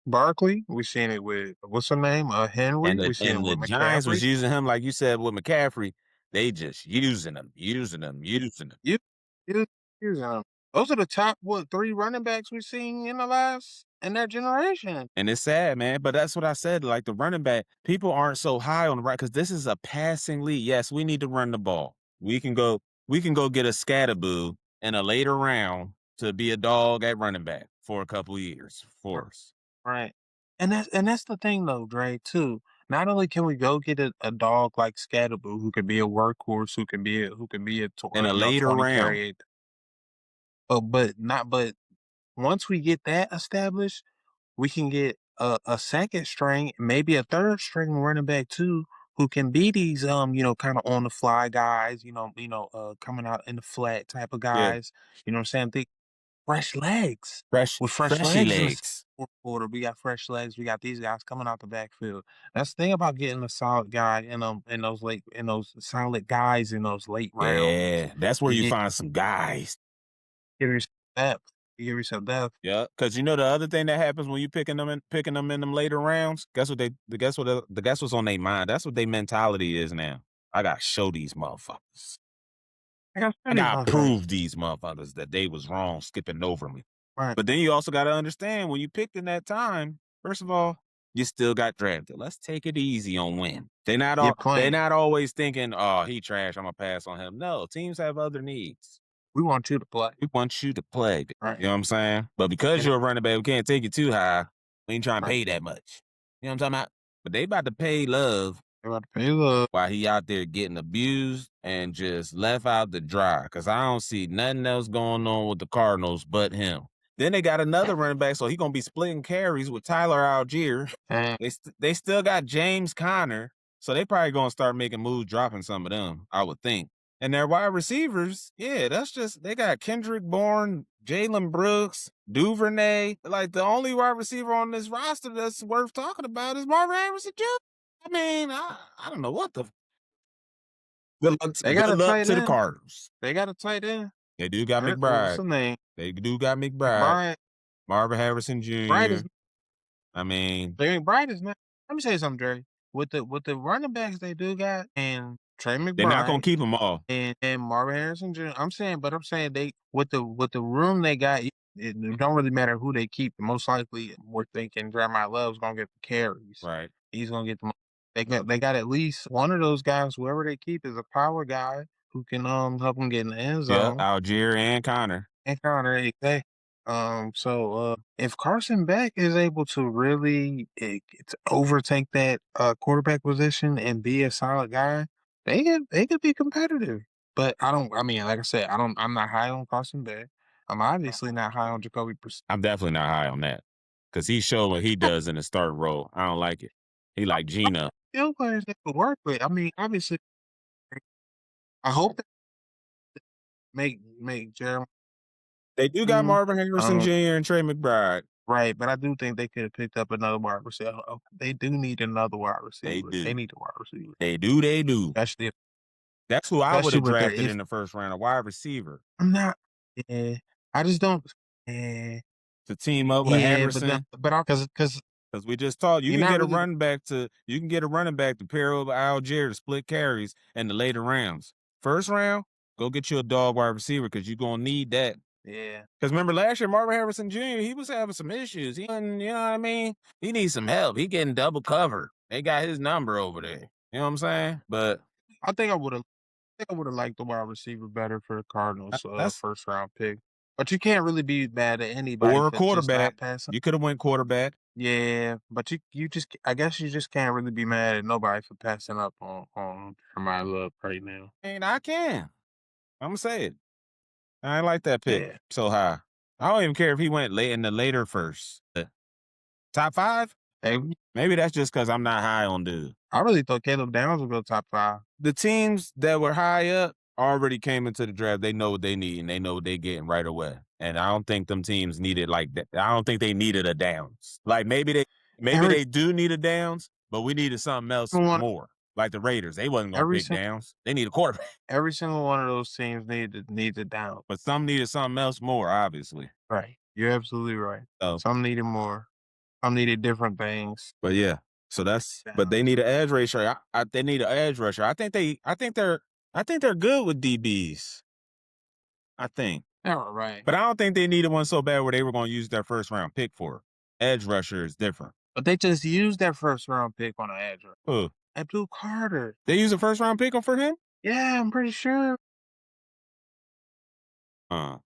Barkley. We seen it with what's her name? Henry. We seen it with the Giants was using him like you said with McCaffrey. They just using him. Using him. Using him. Those are the top 3 running backs we've seen in that generation. And it's sad, man. But that's what I said. Like the running back, people aren't so high on the right because this is a passing league. Yes, we need to run the ball. We can go get a Scatterboo in a later round to be a dog at running back for a couple of years for us. Right. And that's the thing though, Dre, too. Not only can we go get a dog like Scatterboo who can be a workhorse, who can be in a later round. But once we get that established, we can get a second string, maybe a third string running back too, who can be these kind of on the fly guys, coming out in the flat type of Yeah. guys. You know what I'm saying? Think fresh legs. With fresh Freshy legs in the legs. fourth quarter, we got fresh legs. We got these guys coming out the backfield. That's the thing about getting a solid guy in those solid guys in those late rounds. Yeah, that's where You you get find some guys. give yourself depth. You give yourself depth. Yeah, because you know the other thing that happens when you picking them in them later rounds. Guess what's on their mind. That's what their mentality is now. I gotta show these motherfuckers. I got I these gotta motherfuckers. prove these motherfuckers that they was wrong skipping over me. Right. But then you also got to understand when you picked in that time. First of all, you still got drafted. Let's take it easy on win. You're They're playing. not always thinking, oh, he trash. I'm gonna pass on him. No, teams have other needs. We want you to play. We want you to play. Right. You know what I'm saying? But because Yeah. you're a running back, we can't take you too high. We ain't trying to Right. pay that much. You know what I'm talking about? But they about to pay Love They're about to pay love. while he out there getting abused and just left out to dry. Cause I don't see nothing else going on with the Cardinals but him. Then they got another running back, so he gonna be splitting carries with Tyler Algier. And They still got James Conner, so they probably gonna start making moves, dropping some of them, I would think. And their wide receivers, yeah, that's just they got Kendrick Bourne, Jalen Brooks, Duvernay. Like the only wide receiver on this roster that's worth talking about is Marvin Harrison Jr. I mean, I don't know what the. they got Good a luck tight to the end. Cardinals. They got a tight end. They do got What's McBride. the name? They do got McBride. McBride. Marvin Harrison McBride is Jr. I mean, McBride is not. Let me say something, Dre. With the running backs they do got and Trey they're not gonna McBride keep them all. and Marvin Harrison Jr. I'm saying they with the room they got, it don't really matter who they keep. Most likely, we're thinking Jeremiah Love's gonna get the carries. Right. He's gonna get the. They got at least one of those guys. Whoever they keep is a power guy who can help them get in the end Yeah, zone. Algier and Connor. And Connor, exactly. If Carson Beck is able to really to overtake that quarterback position and be a solid guy, they could be competitive. But I don't. I mean, like I said, I'm not high on Carson Beck. I'm obviously not high on Jacoby Brissett. I'm definitely not high on that because he showed what he does in the start role. I don't like it. He like Gina. Skill players that could work with. I mean, obviously, I hope that make Jeremy They do got Marvin Harrison Jr. and Trey McBride. right, but I do think they could have picked up another wide receiver. They do need another wide receiver. do. They need a wide receiver. They do. Especially That's who I would especially have with their drafted in the first round, a wide receiver I'm not yeah. I just don't to team up with Harrison. but I because Because we just talked, you you're can not get a really running back to pair up with Algier to split carries in the later rounds. First round, go get you a dog wide receiver because you're gonna need that. yeah. Because remember last year, Marvin Harrison Jr., he was having some issues. You know what I mean? He needs some help. He getting double covered. They got his number over there. You know what I'm saying? But I think I would have liked the wide receiver better for the Cardinals that's first round pick. But you can't really be mad at anybody or a for just not quarterback. passing. You could have went quarterback. Yeah, but you just I guess you just can't really be mad at nobody for passing up on Jeremiah Love right now. And I can. I'm gonna say it. I ain't like that pick Yeah. so high. I don't even care if he went late in the later first. Top 5? Hey, Maybe that's just because I'm not high on dude. I really thought Caleb Downs would go top 5. The teams that were high up already came into the draft. They know what they need and they know what they're getting right away. And I don't think them teams needed like that. I don't think they needed a Downs. Like maybe they do need a Downs, but we needed something else more. Like the Raiders, they wasn't gonna pick Downs. They need a quarterback. Every single one of those teams needs a down. But some needed something else more, obviously. Right. You're absolutely right. So Some needed more. Some needed different things. but yeah. So that's but they need an edge rusher. They need an edge rusher. I think they're good with DBs. I think. All right. But I don't think they needed one so bad where they were going to use their first round pick for it. Edge rusher is different. But they just used their first round pick on an edge rusher. Who? Abdul Carter. They used a first round pick for him? Yeah, I'm pretty sure. Because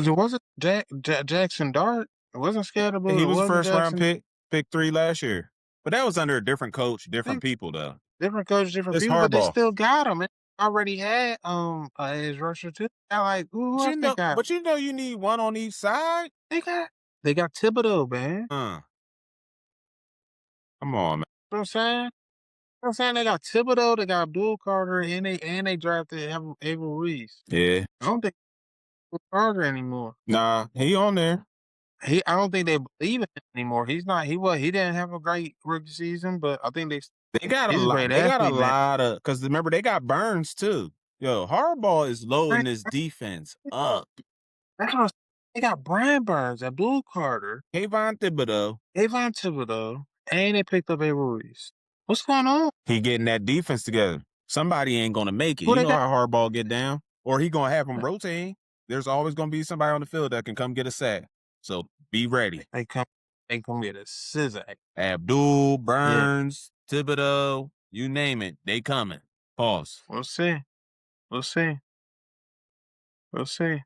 it wasn't Jackson Dart. It wasn't Scatterable. He was a first round pick 3 last year. But that was under a different coach, different people though. Different coach, different It's people, Harbaugh. but they still got him. Already had an edge rusher too. Like, but you know you need one on each side. They got Thibodeau, man. Come on, man. You know what I'm saying? I'm saying they got Thibodeau, they got Abdul Carter, and they drafted Abel Reese. Yeah. I don't think Carter anymore. Nah, he on there. I don't think they believe in him anymore. He's not. He didn't have a great rookie season, but I think They got a he's a lot. great They got a athlete, man. lot of because remember they got Burns too. Yo, Harbaugh is loading his defense up. They got Brian Burns, Abdul Carter, Kayvon Thibodeau. and they picked up Abel Reese. What's going on? He getting that defense together. Somebody ain't gonna make it. Who You they know got? how Harbaugh get down, or he gonna have him rotating. There's always gonna be somebody on the field that can come get a sack. So be ready. They come get a scissor. Abdul, Burns, Thibodeau, you name it, they coming. Pause. We'll see.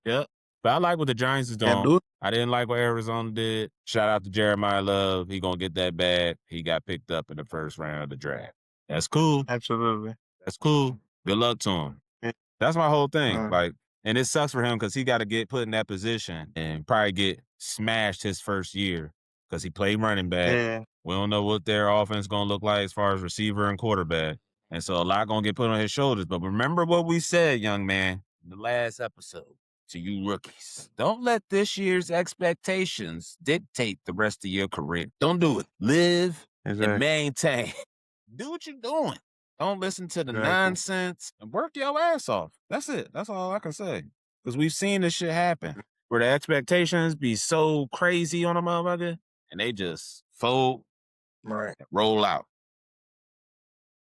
Yep. But I like what the Giants is doing. I didn't like what Arizona did. Shout out to Jeremiah Love. He gonna get that bag. He got picked up in the first round of the draft. That's cool. Absolutely. That's cool. Good luck to him. Yeah. That's my whole thing. And it sucks for him because he got to get put in that position and probably get smashed his first year because he played running back. Yeah. We don't know what their offense is going to look like as far as receiver and quarterback. And so a lot going to get put on his shoulders. But remember what we said, young man, in the last episode to you rookies. Don't let this year's expectations dictate the rest of your career. Don't do it. Live and maintain. Do what you're doing. Don't listen to the nonsense and work your ass off. That's it. That's all I can say. Because we've seen this shit happen where the expectations be so crazy on a motherfucker and they just fold, roll out.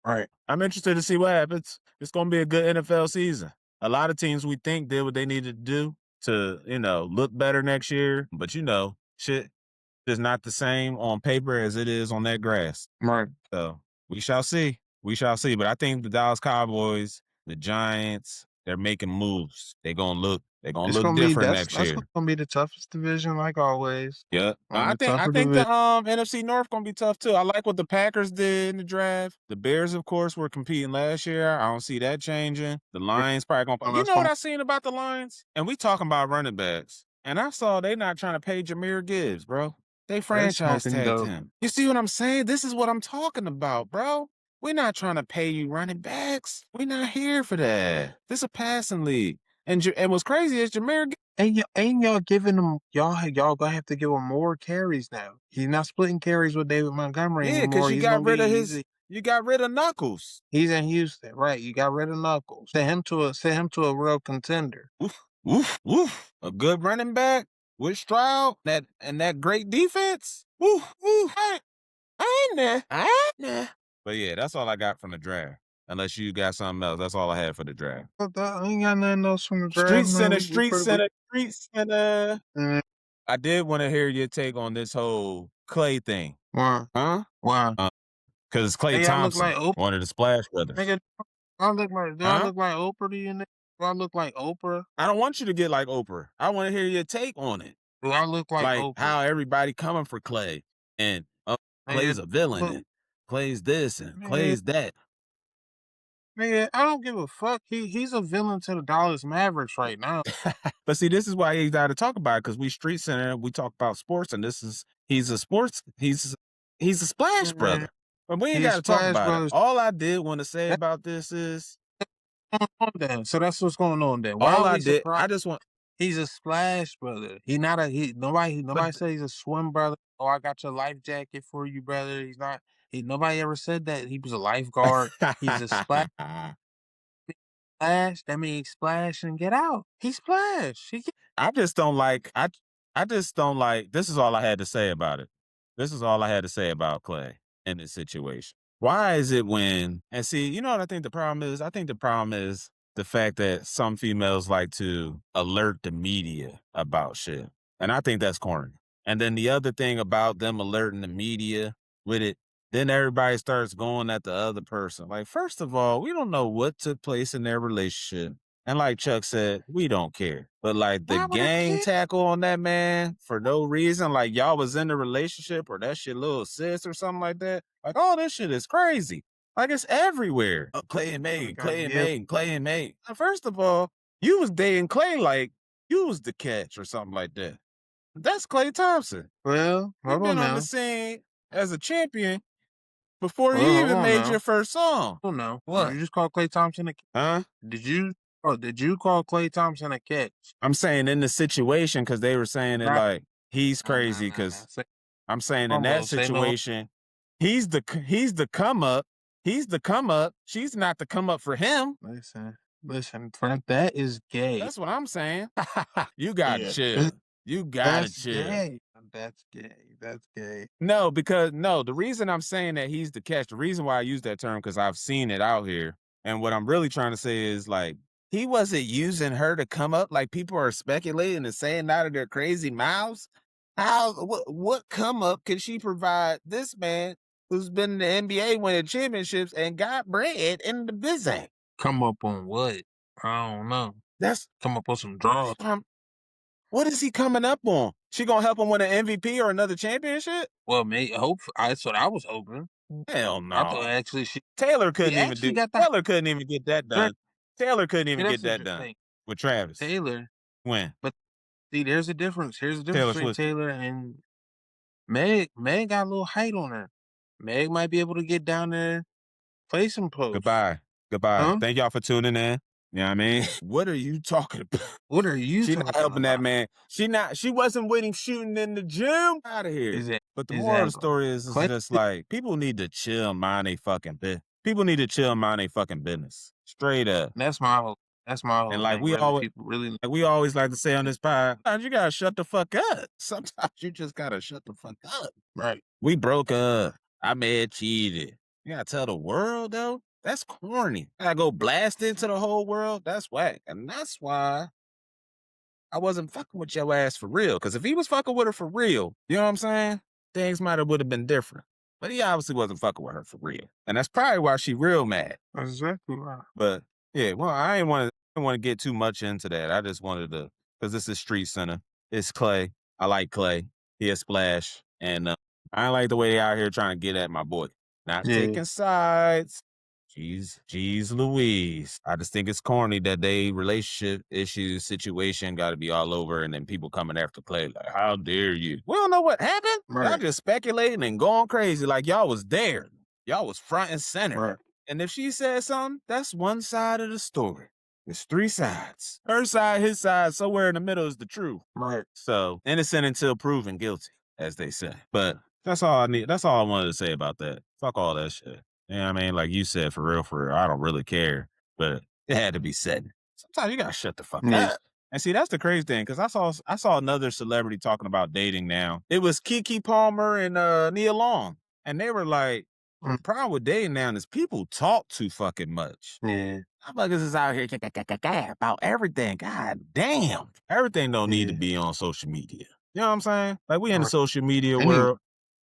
Right. I'm interested to see what happens. It's going to be a good NFL season. A lot of teams we think did what they needed to do to, look better next year. But, shit is not the same on paper as it is on that grass. Right. So we shall see. But I think the Dallas Cowboys, the Giants, they're making moves. They're gonna look different next year. That's gonna be the toughest division, like always. Yeah. I think the NFC North gonna be tough too. I like what the Packers did in the draft. The Bears, of course, were competing last year. I don't see that changing. The Lions probably gonna. You know what I seen about the Lions? And we talking about running backs. And I saw they not trying to pay Jahmyr Gibbs, bro. They franchise tagged him. You see what I'm saying? This is what I'm talking about, bro. We're not trying to pay you running backs. We're not here for that. This is a passing league. And what's crazy is Jahmyr ain't y'all giving him y'all gonna have to give him more carries now. He's not splitting carries with David Montgomery anymore. Yeah, because you got rid of Knuckles. He's in Houston, right? You got rid of Knuckles. Send him to a real contender. Woof. A good running back with Stroud and that great defense. I ain't there. But yeah, that's all I got from the draft. Unless you got something else. That's all I had for the draft. I ain't got nothing else from the draft. StreetsCenter. Mm-hmm. I did want to hear your take on this whole Clay thing. Why? Huh? Why? Because Clay Thompson, one of the Splash Brothers. Nigga, I look like Oprah to you, nigga? Do I look like Oprah? I don't want you to get like Oprah. I want to hear your take on it. Do I look like Oprah? How everybody coming for Clay and Clay's a villain and Clay's this and Clay's that. Nigga, I don't give a fuck. He's a villain to the Dallas Mavericks right now. But see, this is why he's got to talk about it because we StreetsCenter, we talk about sports, and he's a Splash brother. But we ain't got to talk about it. All I did want to say about this is. So that's what's going on then. I just want. He's a Splash brother. Nobody said he's a swim brother. Oh, I got your life jacket for you, brother. He's not. Nobody ever said that he was a lifeguard. He's a splash. That means splash and get out. He splash. I just don't like. This is all I had to say about it. This is all I had to say about Clay in this situation. Why is it and see, you know what I think the problem is? I think the problem is the fact that some females like to alert the media about shit. And I think that's corny. And then the other thing about them alerting the media with it, then everybody starts going at the other person. Like, first of all, we don't know what took place in their relationship. And like Chuck said, we don't care. But like the gang tackle on that man for no reason, like y'all was in the relationship or that shit little sis or something like that. Like, oh, this shit is crazy. Like it's everywhere. Clay and Megan. First of all, you was dating Clay like you was the catch or something like that. That's Klay Thompson. Well, He's been on the scene as a champion before you even made your first song. Oh no! What? Did you just call Klay Thompson a? Huh? Did you call Klay Thompson a catch? I'm saying in the situation because they were saying it like he's crazy because I'm saying in that situation he's the come up. He's the come up. She's not the come up for him. Listen, Frank, that is gay. That's what I'm saying. You gotta chill. You gotta chill. Gay. That's gay. That's gay. No, because the reason I'm saying that he's the catch, the reason why I use that term, because I've seen it out here. And what I'm really trying to say is like, he wasn't using her to come up like people are speculating and saying out of their crazy mouths. What come up can she provide this man who's been in the NBA winning championships and got bread in the business? Come up on what? I don't know. That's come up on some draws. What is he coming up on? She gonna help him win an MVP or another championship? Well, that's what I was hoping. Hell no. I thought actually Taylor couldn't even Taylor couldn't even get that done. Taylor couldn't even get that done with Travis. Taylor. When? But see, there's a difference. Here's the difference between Taylor and Meg. Meg got a little height on her. Meg might be able to get down there, play some post. Goodbye. Huh? Thank y'all for tuning in. You know what I mean? What are you talking about? What are you talking about? She not helping that man. She wasn't with him shooting in the gym. Out of here. But the moral of the story is just like, people need to chill, mind they fucking business. People need to chill, mind they fucking business. Straight up. That's my whole and like we always like to say on this pod, sometimes you gotta shut the fuck up. Sometimes you just gotta shut the fuck up. Right. We broke up. I may have cheated. You gotta tell the world though. That's corny. I gotta go blast into the whole world. That's whack. And that's why I wasn't fucking with your ass for real. Because if he was fucking with her for real, you know what I'm saying? Things might have would have been different. But he obviously wasn't fucking with her for real. And that's probably why she real mad. That's exactly right. But yeah, well, I didn't want to get too much into that. I just wanted to, because this is Street Center. It's Clay. I like Clay. He a splash. And I like the way they out here trying to get at my boy. Not taking sides. Jeez Louise. I just think it's corny that they relationship issues situation got to be all over and then people coming after Clay like, how dare you? We don't know what happened. Right. Y'all just speculating and going crazy like y'all was there. Y'all was front and center. Right. And if she said something, that's one side of the story. There's three sides. Her side, his side, somewhere in the middle is the truth. Right. So innocent until proven guilty, as they say. But that's all I need. That's all I wanted to say about that. Fuck all that shit. You know what I mean? Like you said, for real, I don't really care. But it had to be said. Sometimes you gotta shut the fuck up. And see, that's the crazy thing, because I saw another celebrity talking about dating now. It was Keke Palmer and Nia Long. And they were like, the problem with dating now is people talk too fucking much. Yeah. Motherfuckers is out here about everything. God damn. Everything don't need to be on social media. You know what I'm saying? Like we in the social media world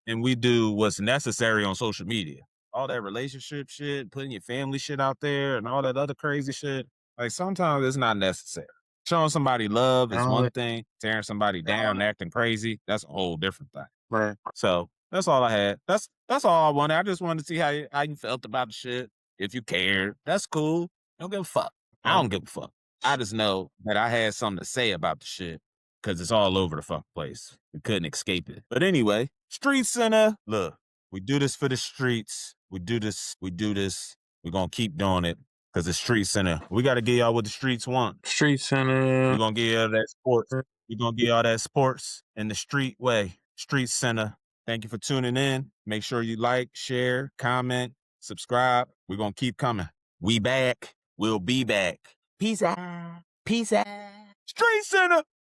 and we do what's necessary on social media. All that relationship shit, putting your family shit out there and all that other crazy shit. Like sometimes it's not necessary. Showing somebody love is one thing. Tearing somebody down and acting crazy, that's a whole different thing. Right. So that's all I had. That's all I wanted. I just wanted to see how you felt about the shit. If you cared, that's cool. Don't give a fuck. I don't give a fuck. I just know that I had something to say about the shit because it's all over the fuck place. We couldn't escape it. But anyway, Street Center. Look, we do this for the streets. We do this. We're going to keep doing it because it's Street Center. We got to give y'all what the streets want. Street Center. We're going to give y'all that sports. We're going to give y'all that sports in the street way. Street Center. Thank you for tuning in. Make sure you like, share, comment, subscribe. We're going to keep coming. We back. We'll be back. Peace out. Peace out. Street Center.